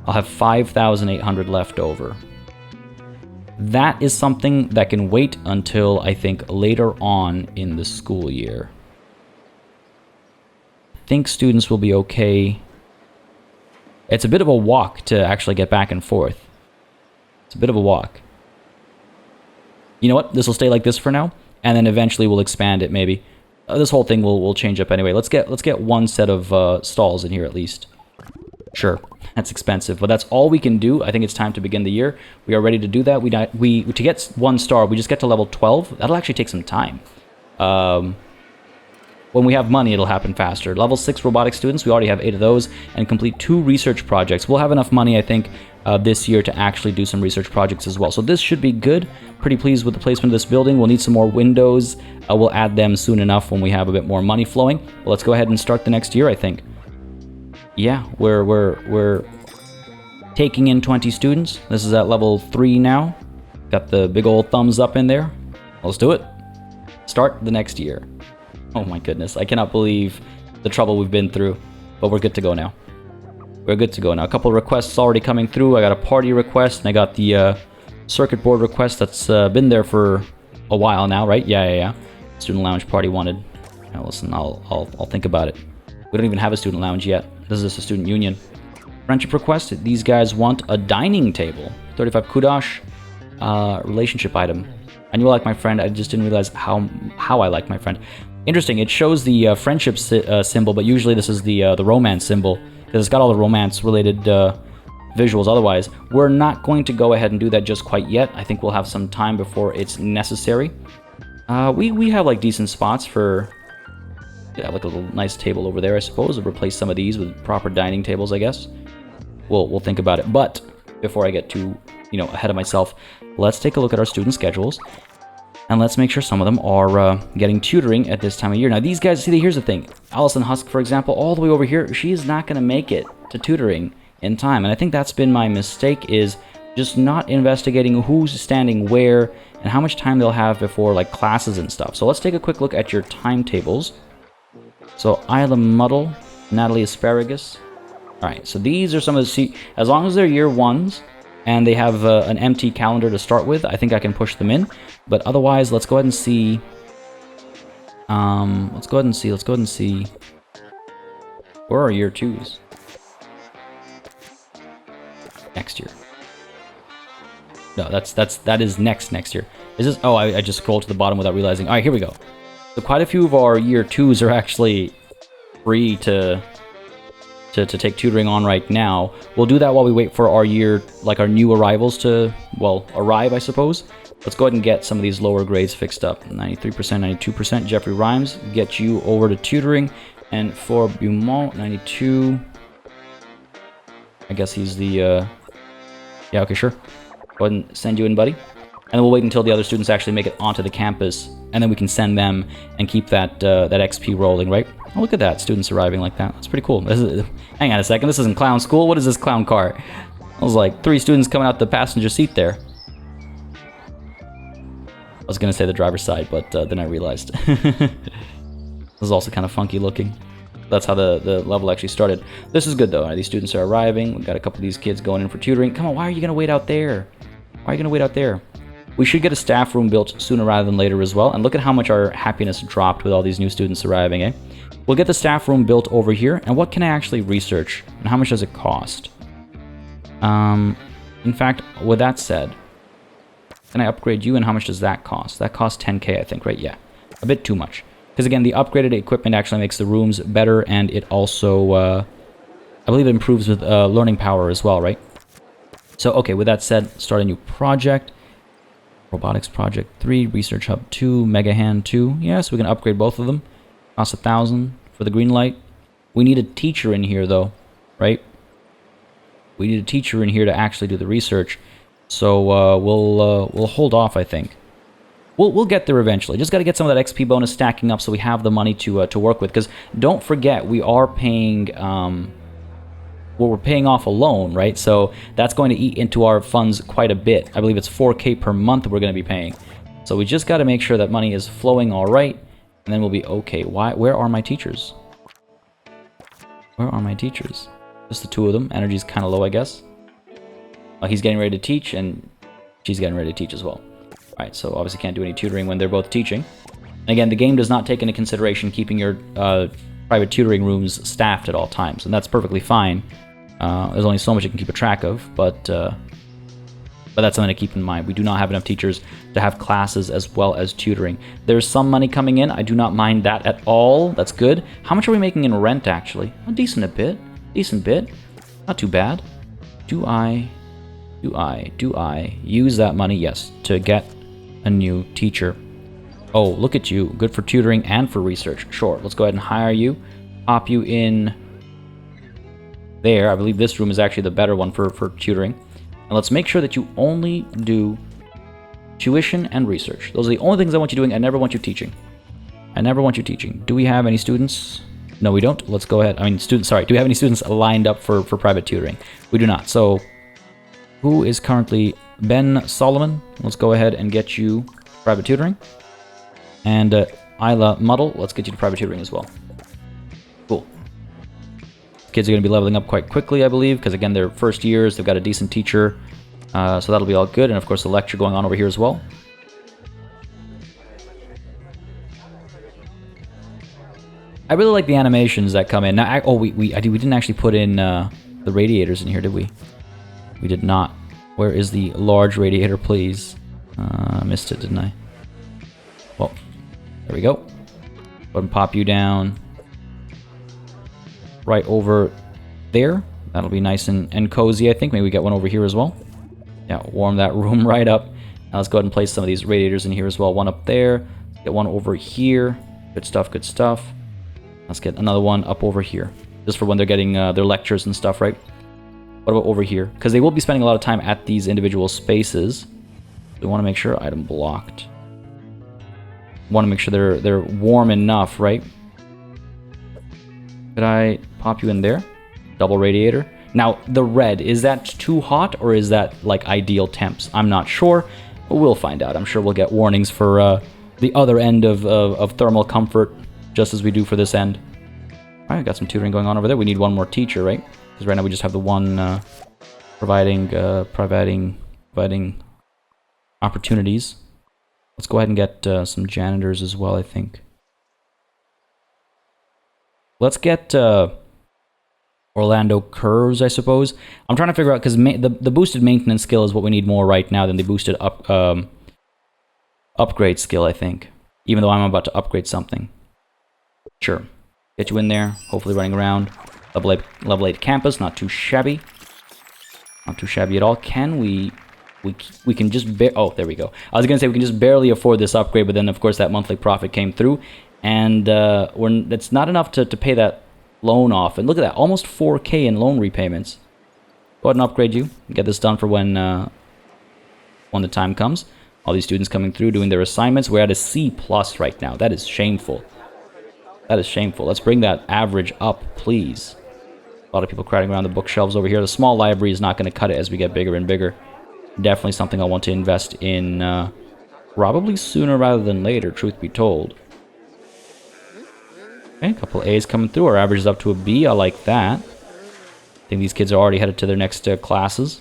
I'll have 5,800 left over. That is something that can wait until, I think, later on in the school year. I think students will be okay. It's a bit of a walk to actually get back and forth. It's a bit of a walk. You know what? This will stay like this for now, and then eventually we'll expand it, maybe. This whole thing will change up anyway. Let's get one set of stalls in here at least. Sure, that's expensive, but that's all we can do. I think it's time to begin the year. We are ready to do that. To get 1 star, we just get to level 12. That'll actually take some time. When we have money, it'll happen faster. Level 6 robotic students, we already have 8 of those, and complete 2 research projects. We'll have enough money, I think, this year to actually do some research projects as well. So this should be good. Pretty pleased with the placement of this building. We'll need some more windows. We'll add them soon enough when we have a bit more money flowing. But let's go ahead and start the next year, I think. Yeah, we're taking in 20 students. This is at level 3 now. Got the big old thumbs up in there. Let's do it. Start the next year. Oh my goodness, I cannot believe the trouble we've been through. But we're good to go now. We're good to go now. A couple of requests already coming through. I got a party request, and I got the circuit board request that's been there for a while now, right? Yeah. Student lounge party wanted. Now listen, I'll think about it. We don't even have a student lounge yet. This is just a student union. Friendship request. These guys want a dining table. 35 kudosh. Relationship item. I knew I liked my friend. I just didn't realize how I liked my friend. Interesting. It shows the friendship symbol, but usually this is the romance symbol because it's got all the romance-related visuals. Otherwise, we're not going to go ahead and do that just quite yet. I think we'll have some time before it's necessary. We have like decent spots for like a little nice table over there, I suppose. We'll replace some of these with proper dining tables, I guess. We'll think about it. But before I get too ahead of myself, let's take a look at our student schedules. And let's make sure some of them are getting tutoring at this time of year. Now, these guys, see, here's the thing. Allison Husk, for example, all the way over here, she is not going to make it to tutoring in time. And I think that's been my mistake, is just not investigating who's standing where and how much time they'll have before, like, classes and stuff. So let's take a quick look at your timetables. So, Isla Muddle, Natalie Asparagus. All right, so these are some of the... See, as long as they're year ones... and they have an empty calendar to start with, I think I can push them in. But otherwise, let's go ahead and see. Let's go ahead and see. Where are year twos? Next year. No, that is next year. Is this? Oh, I just scrolled to the bottom without realizing. All right, here we go. So quite a few of our year twos are actually free to take tutoring on right now. We'll do that while we wait for our our new arrivals to, well, arrive, I suppose. Let's go ahead and get some of these lower grades fixed up. 93%, 92%. Jeffrey Rhymes, get you over to tutoring. And for Beaumont, 92. I guess he's the, yeah, okay, sure. Go ahead and send you in, buddy. And then we'll wait until the other students actually make it onto the campus, and then we can send them and keep that XP rolling, right? Oh, look at that, students arriving like that. That's pretty cool. Hang on a second, this isn't clown school. What is this clown car? I was like 3 students coming out the passenger seat there. I was gonna say the driver's side, but then I realized. This is also kind of funky looking. That's how the level actually started. This is good though. These students are arriving. We've got a couple of these kids going in for tutoring. Come on, why are you gonna wait out there? Why are you gonna wait out there? We should get a staff room built sooner rather than later as well. And look at how much our happiness dropped with all these new students arriving, eh? We'll get the staff room built over here. And what can I actually research? And how much does it cost? In fact, with that said, can I upgrade you? And how much does that cost? That costs 10k, I think, right? Yeah, a bit too much. Because again, the upgraded equipment actually makes the rooms better. And it also, I believe it improves with learning power as well, right? So, okay, with that said, start a new project. Robotics Project 3, Research Hub 2, Mega Hand 2. Yes, we can upgrade both of them. Cost 1,000 for the green light. We need a teacher in here, though, right? We need a teacher in here to actually do the research. So we'll hold off, I think. We'll get there eventually. Just got to get some of that XP bonus stacking up so we have the money to work with. Because don't forget, we are paying. Well, we're paying off a loan, right? So that's going to eat into our funds quite a bit. I believe it's 4k per month we're going to be paying. So we just got to make sure that money is flowing all right, and then we'll be okay. Where are my teachers? Where are my teachers? Just the 2 of them. Energy's kind of low, I guess. He's getting ready to teach, and she's getting ready to teach as well. All right, so obviously can't do any tutoring when they're both teaching. And again, the game does not take into consideration keeping your private tutoring rooms staffed at all times, and that's perfectly fine. There's only so much you can keep a track of, but that's something to keep in mind. We do not have enough teachers to have classes as well as tutoring. There's some money coming in. I do not mind that at all. That's good. How much are we making in rent, actually? A decent bit. Decent bit. Not too bad. Do I use that money? Yes, to get a new teacher. Oh, look at you. Good for tutoring and for research. Sure, let's go ahead and hire you. Pop you in there. I believe this room is actually the better one for tutoring. And let's make sure that you only do tuition and research. Those are the only things I want you doing. I never want you teaching. I never want you teaching. Do we have any students? No, we don't. Let's go ahead. I mean, students, sorry. Do we have any students lined up for private tutoring? We do not. So, who is currently Ben Solomon? Let's go ahead and get you private tutoring. And, Isla Muddle, let's get you to private tutoring as well. Cool. Kids are going to be leveling up quite quickly, I believe, because again, they're first years, they've got a decent teacher, so that'll be all good, and of course the lecture going on over here as well. I really like the animations that come in. Now, we didn't actually put in the radiators in here, did we? We did not. Where is the large radiator, please? I missed it, didn't I? Well, there we go. Go ahead and pop you down right over there. That'll be nice and cozy, I think. Maybe we get one over here as well. Yeah, warm that room right up. Now let's go ahead and place some of these radiators in here as well. One up there. Let's get one over here. Good stuff, good stuff. Let's get another one up over here. Just for when they're getting their lectures and stuff, right? What about over here? Because they will be spending a lot of time at these individual spaces. We want to make sure item blocked. Want to make sure they're warm enough, right? Could I pop you in there? Double radiator. Now, the red, is that too hot or is that like ideal temps? I'm not sure, but we'll find out. I'm sure we'll get warnings for the other end of thermal comfort, just as we do for this end. All right, got some tutoring going on over there. We need one more teacher, right? Because right now we just have the one providing opportunities. Let's go ahead and get some janitors as well, I think. Let's get Orlando Curves, I suppose. I'm trying to figure out, because the boosted maintenance skill is what we need more right now than the boosted upgrade skill, I think. Even though I'm about to upgrade something. Sure. Get you in there, hopefully running around. Level 8 campus, not too shabby. Not too shabby at all. Can we can just oh, there we go. I was gonna say we can just barely afford this upgrade, but then of course that monthly profit came through, and it's not enough to pay that loan off. And look at that, almost 4K in loan repayments. Go ahead and upgrade you. Get this done for when the time comes. All these students coming through doing their assignments. We're at a C+ right now. That is shameful. That is shameful. Let's bring that average up, please. A lot of people crowding around the bookshelves over here. The small library is not going to cut it as we get bigger and bigger. Definitely something I want to invest in probably sooner rather than later, truth be told. Okay, a couple A's coming through. Our average is up to a B. I like that. I think these kids are already headed to their next classes.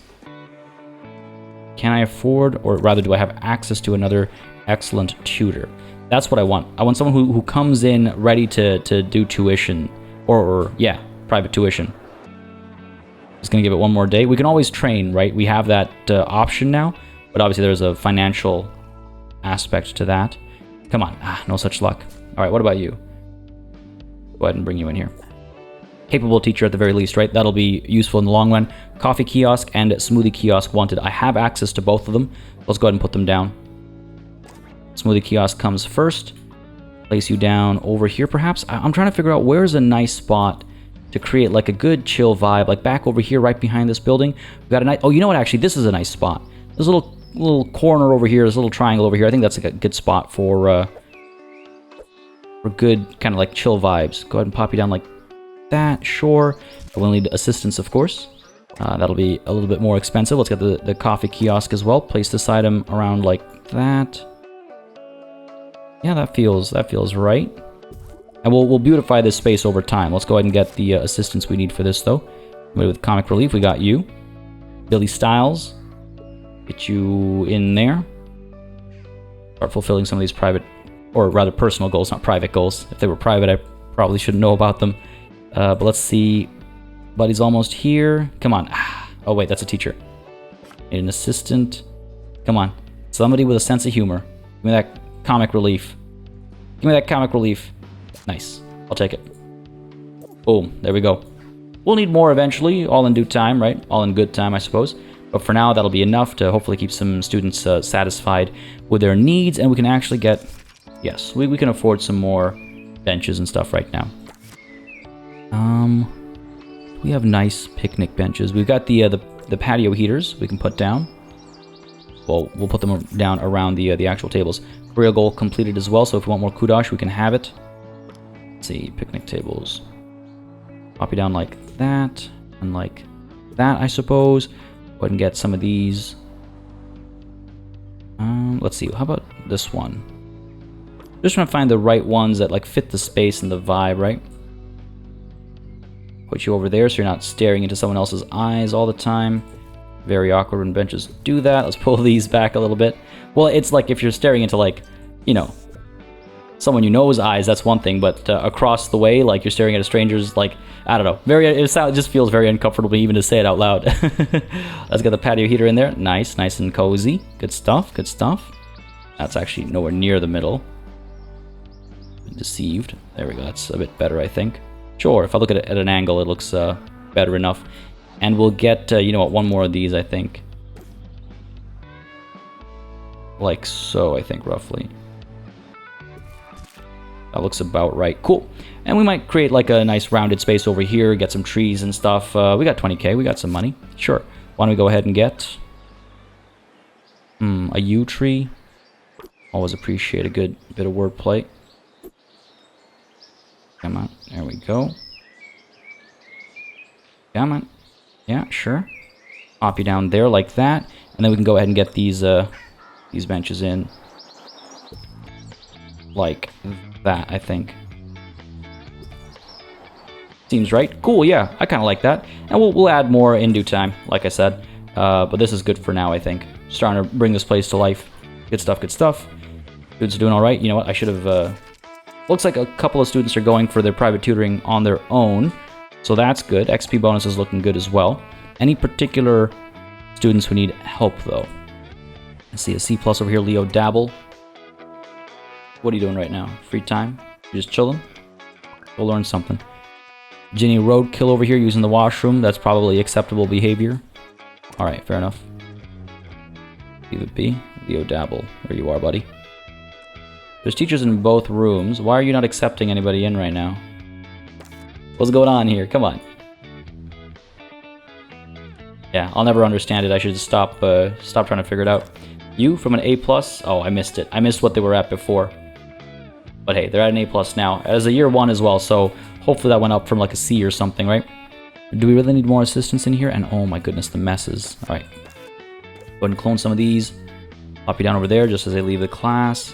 Can I afford, or rather do I have access to another excellent tutor? That's what I want. I want someone who comes in ready to do tuition. Or yeah, private tuition. Just gonna give it one more day. We can always train, right? We have that option now. But obviously there's a financial aspect to that. Come on. No such luck. Alright, what about you? Go ahead and bring you in here. Capable teacher at the very least, right? That'll be useful in the long run. Coffee Kiosk and Smoothie Kiosk wanted. I have access to both of them. Let's go ahead and put them down. Smoothie Kiosk comes first. Place you down over here, perhaps. I'm trying to figure out where's a nice spot to create like a good chill vibe. Like back over here, right behind this building. We've got a nice... Oh, you know what? Actually, this is a nice spot. There's a little corner over here. There's a little triangle over here. I think that's like a good spot for good kind of like chill vibes. Go ahead and pop you down like that. Sure. We'll need assistance, of course. That'll be a little bit more expensive. Let's get the coffee kiosk as well. Place this item around like that. Yeah, that feels right. And we'll beautify this space over time. Let's go ahead and get the assistance we need for this, though. With Comic Relief, we got you. Billy Styles. Get you in there. Start fulfilling some of these private, or rather personal goals, not private goals. If they were private, I probably should know about them. But let's see. Buddy's almost here. Come on. Oh, wait, that's a teacher. Need an assistant. Come on. Somebody with a sense of humor. Give me that Comic Relief. Give me that Comic Relief. Nice. I'll take it. Boom. There we go. We'll need more eventually, all in due time, right? All in good time, I suppose. But for now, that'll be enough to hopefully keep some students satisfied with their needs, and we can actually get... Yes, we can afford some more benches and stuff right now. We have nice picnic benches. We've got the patio heaters we can put down. Well, we'll put them down around the actual tables. Career goal completed as well, so if we want more kudosh, we can have it. Let's see, picnic tables. Pop you down like that, and like that, I suppose. Go ahead and get some of these. Let's see, how about this one? Just trying to find the right ones that like fit the space and the vibe, right? Put you over there so you're not staring into someone else's eyes all the time. Very awkward when benches do that. Let's pull these back a little bit. Well, it's like if you're staring into like, you know, someone you know's eyes, that's one thing, but across the way, like you're staring at a stranger's, like, I don't know. It just feels very uncomfortable even to say it out loud. Let's get the patio heater in there. Nice, nice and cozy. Good stuff, good stuff. That's actually nowhere near the middle. Deceived. There we go. That's a bit better, I think. Sure, if I look at it at an angle, it looks better enough. And we'll get, you know what, one more of these, I think. Like so, I think, roughly. That looks about right. Cool. And we might create like a nice rounded space over here, get some trees and stuff. We got 20k, we got some money. Sure. Why don't we go ahead and get a yew tree? Always appreciate a good bit of wordplay. Come on, there we go. Come on. Yeah, sure. Pop you down there like that, and then we can go ahead and get these benches in like that, I think. Seems right. Cool, yeah, I kind of like that. And we'll add more in due time, like I said. But this is good for now, I think. Starting to bring this place to life. Good stuff, good stuff. Students are doing all right. You know what, I should have... Looks like a couple of students are going for their private tutoring on their own. So that's good. XP bonus is looking good as well. Any particular students who need help, though? I see a C+ over here, Leo Dabble. What are you doing right now? Free time? You just chilling? Go learn something. Ginny Roadkill over here using the washroom. That's probably acceptable behavior. Alright, fair enough. Leave it be. Leo Dabble. There you are, buddy. There's teachers in both rooms. Why are you not accepting anybody in right now? What's going on here? Come on. Yeah, I'll never understand it. I should stop trying to figure it out. You from an A+? Oh, I missed it. I missed what they were at before. But hey, they're at an A+ now. As a year 1 as well, so hopefully that went up from like a C or something, right? Do we really need more assistance in here? And oh my goodness, the messes. Alright. Go ahead and clone some of these. Pop you down over there just as they leave the class.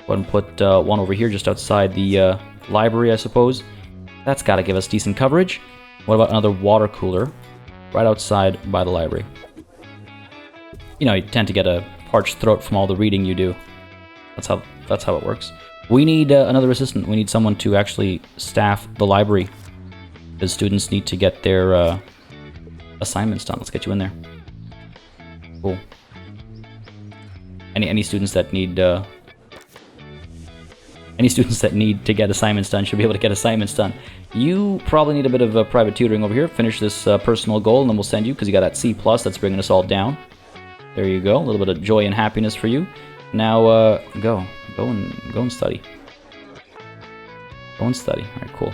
Go ahead and put one over here just outside the library, I suppose. That's got to give us decent coverage. What about another water cooler right outside by the library? You know, you tend to get a parched throat from all the reading you do. That's how it works. We need another assistant. We need someone to actually staff the library. The students need to get their assignments done. Let's get you in there. Cool. Any students that need to get assignments done should be able to get assignments done. You probably need a bit of private tutoring over here. Finish this personal goal, and then we'll send you, because you got that C+. That's bringing us all down. There you go. A little bit of joy and happiness for you. Now, go and study. Go and study. All right, cool.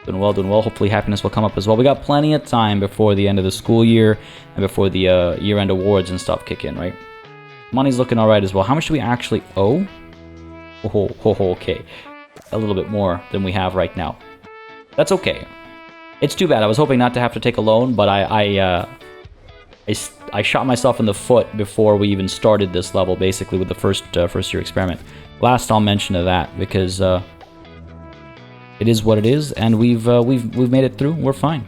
Doing well, doing well. Hopefully happiness will come up as well. We got plenty of time before the end of the school year and before the year-end awards and stuff kick in, right? Money's looking all right as well. How much do we actually owe? Okay. A little bit more than we have right now. That's okay. It's too bad. I was hoping not to have to take a loan, but I shot myself in the foot before we even started this level, basically, with the first year experiment. Last I'll mention of that, because it is what it is, and we've made it through. We're fine.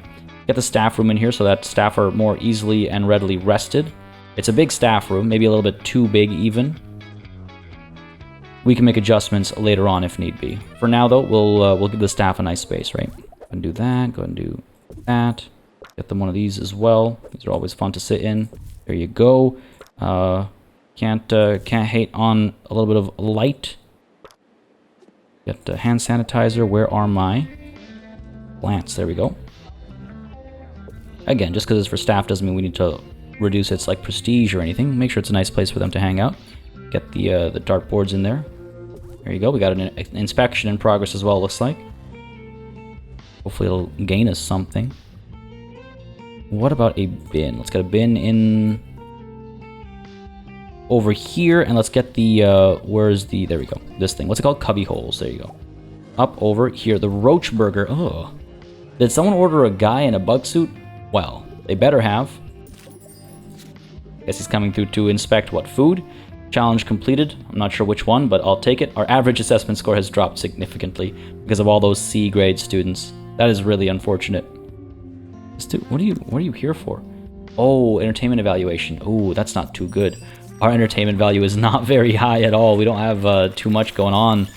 Get the staff room in here so that staff are more easily and readily rested. It's a big staff room, maybe a little bit too big even. We can make adjustments later on if need be. For now, though, we'll give the staff a nice space, right? Go ahead and do that. Go ahead and do that. Get them one of these as well. These are always fun to sit in. There you go. Can't hate on a little bit of light. Get hand sanitizer. Where are my plants? There we go. Again, just because it's for staff doesn't mean we need to reduce its like prestige or anything. Make sure it's a nice place for them to hang out. Get the dartboards in there. There you go. We got an inspection in progress as well, looks like. Hopefully it'll gain us something. What about a bin? Let's get a bin in over here, and let's get the, where's the, there we go. This thing. What's it called? Cubby holes. There you go. Up over here. The roach burger. Oh. Did someone order a guy in a bug suit? Well, they better have. Guess he's coming through to inspect what food? Challenge completed. I'm not sure which one, but I'll take it. Our average assessment score has dropped significantly because of all those C grade students. That is really unfortunate. What are you here for? Oh, entertainment evaluation. Oh, that's not too good. Our entertainment value is not very high at all. We don't have too much going on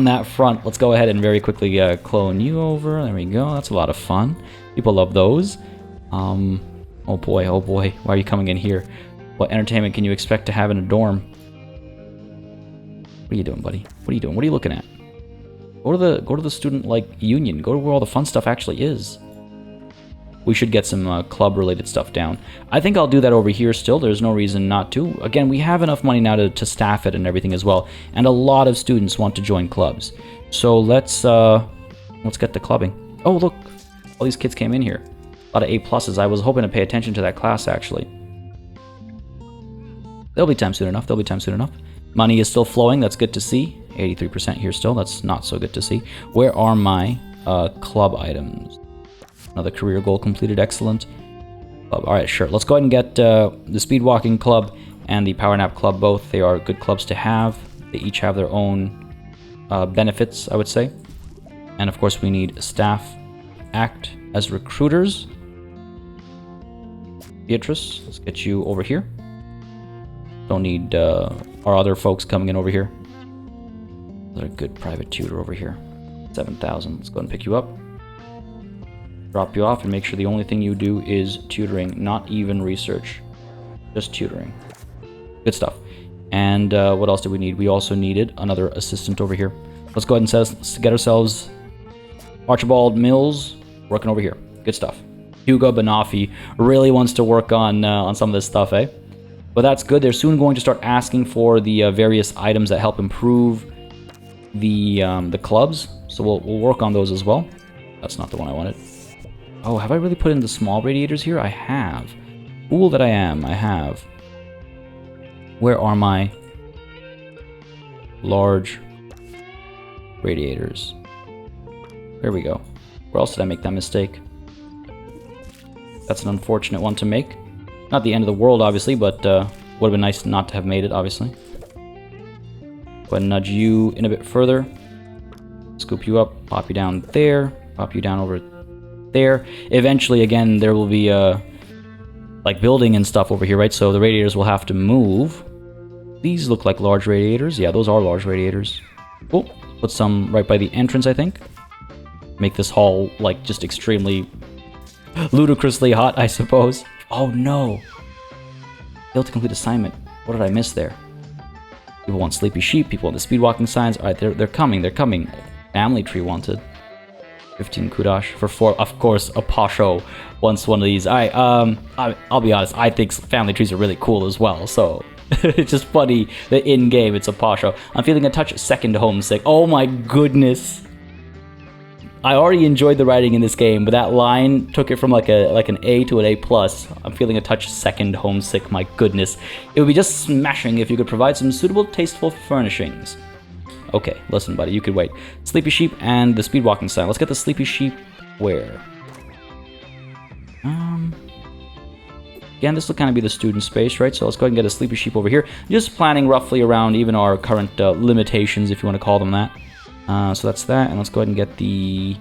that front. Let's go ahead and very quickly clone you over. There we go. That's a lot of fun. People love those. Oh boy, oh boy. Why are you coming in here? What entertainment can you expect to have in a dorm? What are you doing, buddy? What are you doing? What are you looking at? Go to the student union. Go to where all the fun stuff actually is. We should get some club related stuff down. I think I'll do that over here still. There's no reason not to. Again, we have enough money now to staff it and everything as well. And a lot of students want to join clubs. So let's get the clubbing. Oh, look. All these kids came in here. A lot of A+. I was hoping to pay attention to that class, actually. There'll be time soon enough. There'll be time soon enough. Money is still flowing. That's good to see. 83% here still. That's not so good to see. Where are my club items? Another career goal completed. Excellent. All right, sure. Let's go ahead and get the speed walking club and the power nap club both. They are good clubs to have. They each have their own benefits, I would say. And of course, we need staff act as recruiters. Beatrice, let's get you over here. Don't need our other folks coming in over here. Another good private tutor over here. 7,000. Let's go ahead and pick you up. Drop you off and make sure the only thing you do is tutoring, not even research. Just tutoring. Good stuff. And what else do we need? We also needed another assistant over here. Let's go ahead and get ourselves Archibald Mills working over here. Good stuff. Hugo Banoffee really wants to work on some of this stuff, eh? But that's good. They're soon going to start asking for the various items that help improve the clubs. So we'll work on those as well. That's not the one I wanted. Oh, have I really put in the small radiators here? I have. Fool that I am, I have. Where are my large radiators? There we go. Where else did I make that mistake? That's an unfortunate one to make. Not the end of the world, obviously, but would have been nice not to have made it, obviously. Go ahead and nudge you in a bit further. Scoop you up, pop you down there, pop you down over there. Eventually, again, there will be like building and stuff over here, right? So the radiators will have to move. These look like large radiators. Yeah, those are large radiators. Oh, put some right by the entrance, I think. Make this hall like just extremely ludicrously hot, I suppose. Oh no! Failed to complete assignment. What did I miss there? People want sleepy sheep. People want the speed walking signs. All right, they're coming. They're coming. Family tree wanted. 15 kudosh for 4. Of course, a Pasho wants one of these. All right, I'll be honest. I think family trees are really cool as well. So it's just funny that in game it's a Pasho. I'm feeling a touch second homesick. Oh my goodness! I already enjoyed the writing in this game, but that line took it from like an A to an A+. I'm feeling a touch second homesick, my goodness. It would be just smashing if you could provide some suitable, tasteful furnishings. Okay, listen, buddy, you could wait. Sleepy sheep and the speed walking sign. Let's get the sleepy sheep where? Again, this will kind of be the student space, right? So let's go ahead and get a sleepy sheep over here. Just planning roughly around even our current limitations, if you want to call them that. So that's that, and let's go ahead and get the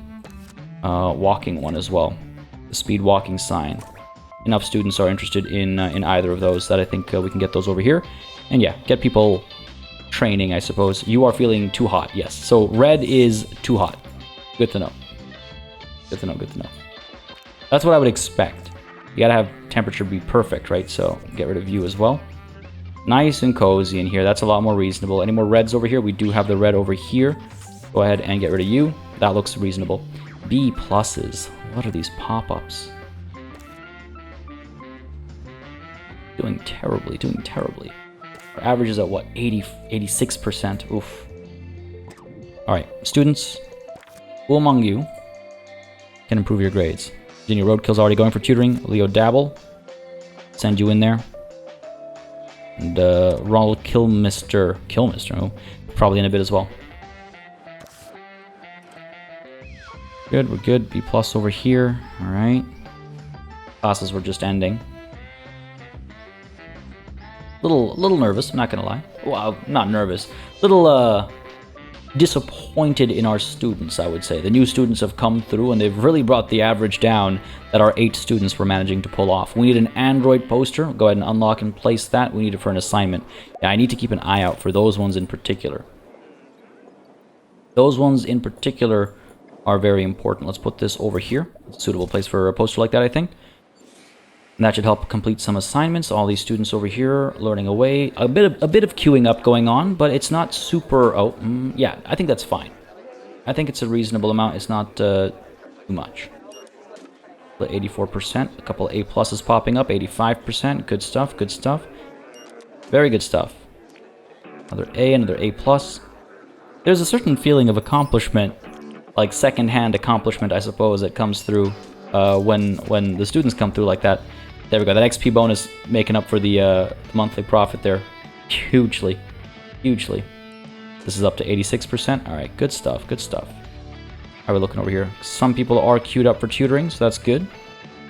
walking one as well. The speed walking sign. Enough students are interested in either of those that I think we can get those over here. And yeah, get people training, I suppose. You are feeling too hot, yes. So red is too hot. Good to know. Good to know, good to know. That's what I would expect. You gotta have temperature be perfect, right? So get rid of you as well. Nice and cozy in here. That's a lot more reasonable. Any more reds over here? We do have the red over here. Go ahead and get rid of you. That looks reasonable. B+. What are these pop-ups? Doing terribly, doing terribly. Our average is at what? 86%. Oof. Alright, students. Who among you can improve your grades? Virginia Roadkill's already going for tutoring. Leo Dabble. Send you in there. And Ronald Killmister, oh, probably in a bit as well. Good, we're good. B+ over here. Alright. Classes were just ending. Little nervous, I'm not gonna lie. well, not nervous, little disappointed in our students, I would say. The new students have come through and they've really brought the average down that our 8 students were managing to pull off. We need an Android poster. Go ahead and unlock and place that. We need it for an assignment. Yeah, I need to keep an eye out for those ones in particular. Those ones in particular are very important. Let's put this over here. It's a suitable place for a poster like that, I think. And that should help complete some assignments. All these students over here learning away. A bit of queuing up going on, but it's not super... Oh, yeah, I think that's fine. I think it's a reasonable amount. It's not too much. 84%. A couple of A pluses popping up. 85%. Good stuff, good stuff. Very good stuff. Another A, another A plus. There's a certain feeling of accomplishment, like second-hand accomplishment, I suppose, that comes through when the students come through like that. There we go. That XP bonus making up for the monthly profit there. Hugely. Hugely. This is up to 86%. Alright, good stuff, good stuff. How are we looking over here? Some people are queued up for tutoring, so that's good.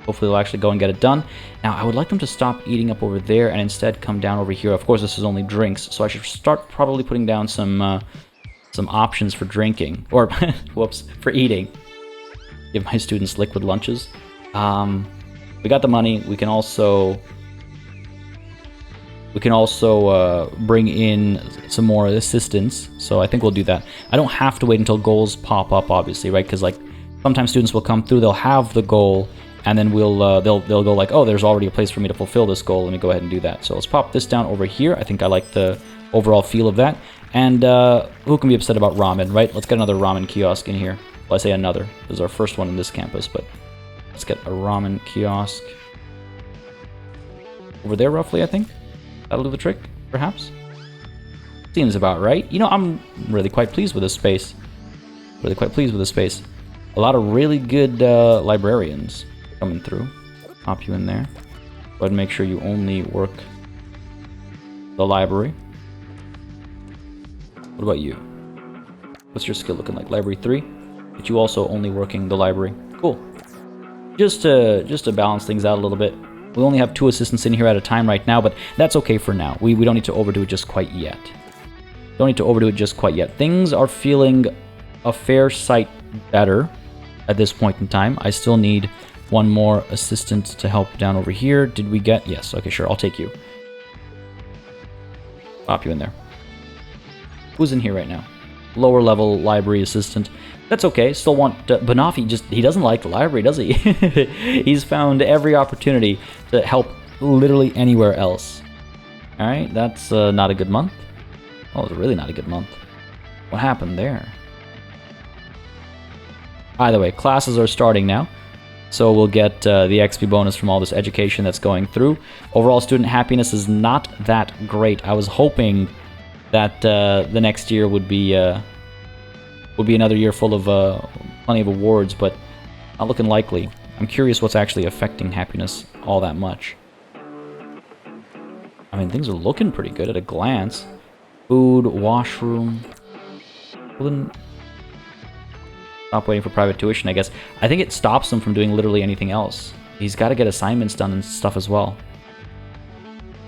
Hopefully they'll actually go and get it done. Now, I would like them to stop eating up over there and instead come down over here. Of course, this is only drinks, so I should start probably putting down some options for drinking. Or, whoops, for eating. Give my students liquid lunches. We got the money. We can also bring in some more assistance. So I think we'll do that. I don't have to wait until goals pop up, obviously, right? Because like sometimes students will come through, they'll have the goal, and then they'll go like, oh, there's already a place for me to fulfill this goal. Let me go ahead and do that. So let's pop this down over here. I think I like the overall feel of that. And who can be upset about ramen, right? Let's get another ramen kiosk in here. Well, I say another. This is our first one in this campus, but let's get a ramen kiosk over there, roughly, I think. That'll do the trick, perhaps. Seems about right. You know, I'm really quite pleased with this space. Really quite pleased with this space. A lot of really good librarians coming through. Pop you in there. Go ahead and make sure you only work the library. What about you? What's your skill looking like? Library 3? But you also only working the library. Cool. Just to balance things out a little bit. We only have 2 assistants in here at a time right now, but that's okay for now. We don't need to overdo it just quite yet. Don't need to overdo it just quite yet. Things are feeling a fair sight better at this point in time. I still need one more assistant to help down over here. Did we get... Yes, okay, sure, I'll take you. Pop you in there. Who's in here right now? Lower level library assistant. That's okay. Still want Banafi. He doesn't like the library, does he? He's found every opportunity to help literally anywhere else. All right, that's not a good month. Oh, it's really not a good month. What happened there? Either way, classes are starting now, so we'll get the XP bonus from all this education that's going through. Overall student happiness is not that great. I was hoping that the next year would be another year full of plenty of awards, but not looking likely. I'm curious what's actually affecting happiness all that much. I mean, things are looking pretty good at a glance. Food, washroom. Well, then stop waiting for private tuition, I guess. I think it stops him from doing literally anything else. He's got to get assignments done and stuff as well.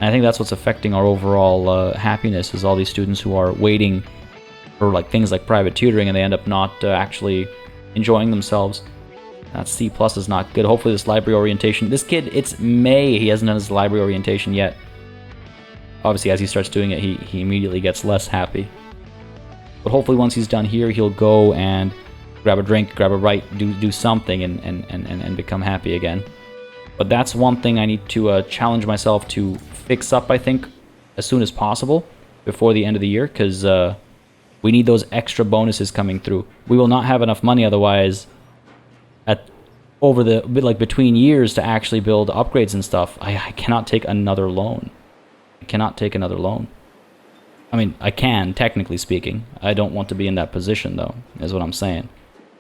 And I think that's what's affecting our overall happiness, is all these students who are waiting for like things like private tutoring and they end up not actually enjoying themselves. That C plus is not good. Hopefully this library orientation... This kid, it's May. He hasn't done his library orientation yet. Obviously, as he starts doing it, he immediately gets less happy. But hopefully once he's done here, he'll go and grab a drink, grab a bite, do something and become happy again. But that's one thing I need to challenge myself to fix up, I think, as soon as possible before the end of the year, because we need those extra bonuses coming through. We will not have enough money otherwise between years to actually build upgrades and stuff. I cannot take another loan. I cannot take another loan. I mean, I can, technically speaking. I don't want to be in that position, though, is what I'm saying.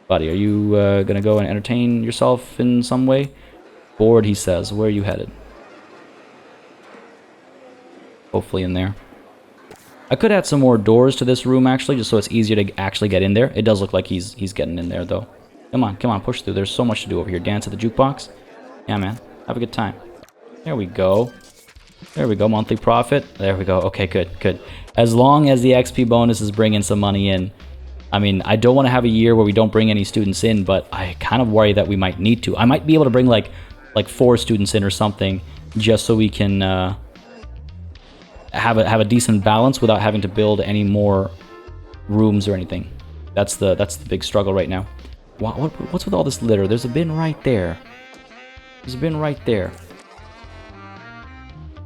Buddy, are you going to go and entertain yourself in some way? Bored, he says. Where are you headed? Hopefully in there. I could add some more doors to this room, actually, just so it's easier to actually get in there. It does look like he's getting in there, though. Come on, push through. There's so much to do over here. Dance at the jukebox. Yeah, man. Have a good time. There we go. There we go, monthly profit. There we go. Okay, good, good. As long as the XP bonus is bringing some money in. I mean, I don't want to have a year where we don't bring any students in, but I kind of worry that we might need to. I might be able to bring like 4 students in or something, just so we can have a decent balance without having to build any more rooms or anything. That's the big struggle right now. What's with all this litter? There's a bin right there. There's a bin right there.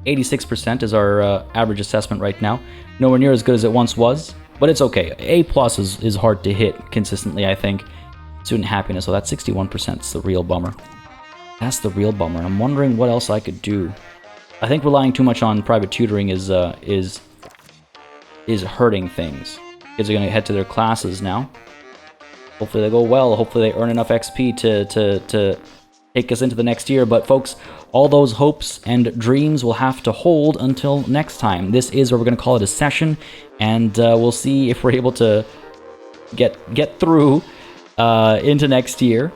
86% is our average assessment right now. Nowhere near as good as it once was, but it's okay. A+ is hard to hit consistently, I think. Student happiness, so that's 61%. It's the real bummer. That's the real bummer. I'm wondering what else I could do. I think relying too much on private tutoring is hurting things. Kids are going to head to their classes now. Hopefully they go well. Hopefully they earn enough XP to take us into the next year. But folks, all those hopes and dreams will have to hold until next time. This is where we're going to call it a session, and we'll see if we're able to get through into next year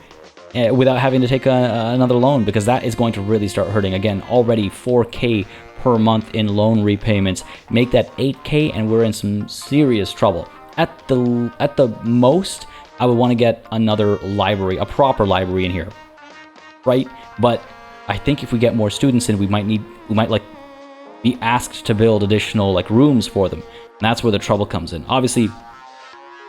without having to take another loan, because that is going to really start hurting. Again, already 4K per month in loan repayments. Make that 8K and we're in some serious trouble. At the most, I would want to get another library, a proper library in here, right? But I think if we get more students in, we might like be asked to build additional like rooms for them, and that's where the trouble comes in. Obviously,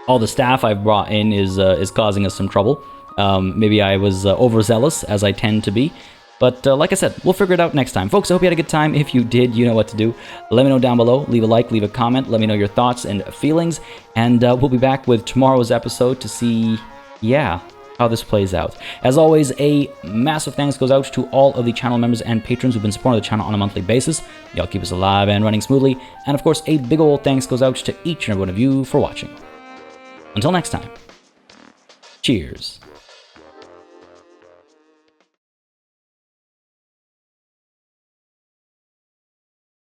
all the staff I've brought in is causing us some trouble. Maybe I was overzealous, as I tend to be. But like I said, we'll figure it out next time. Folks, I hope you had a good time. If you did, you know what to do. Let me know down below. Leave a like, leave a comment. Let me know your thoughts and feelings. And we'll be back with tomorrow's episode to see, yeah, how this plays out. As always, a massive thanks goes out to all of the channel members and patrons who've been supporting the channel on a monthly basis. Y'all keep us alive and running smoothly. And of course, a big old thanks goes out to each and every one of you for watching. Until next time, cheers.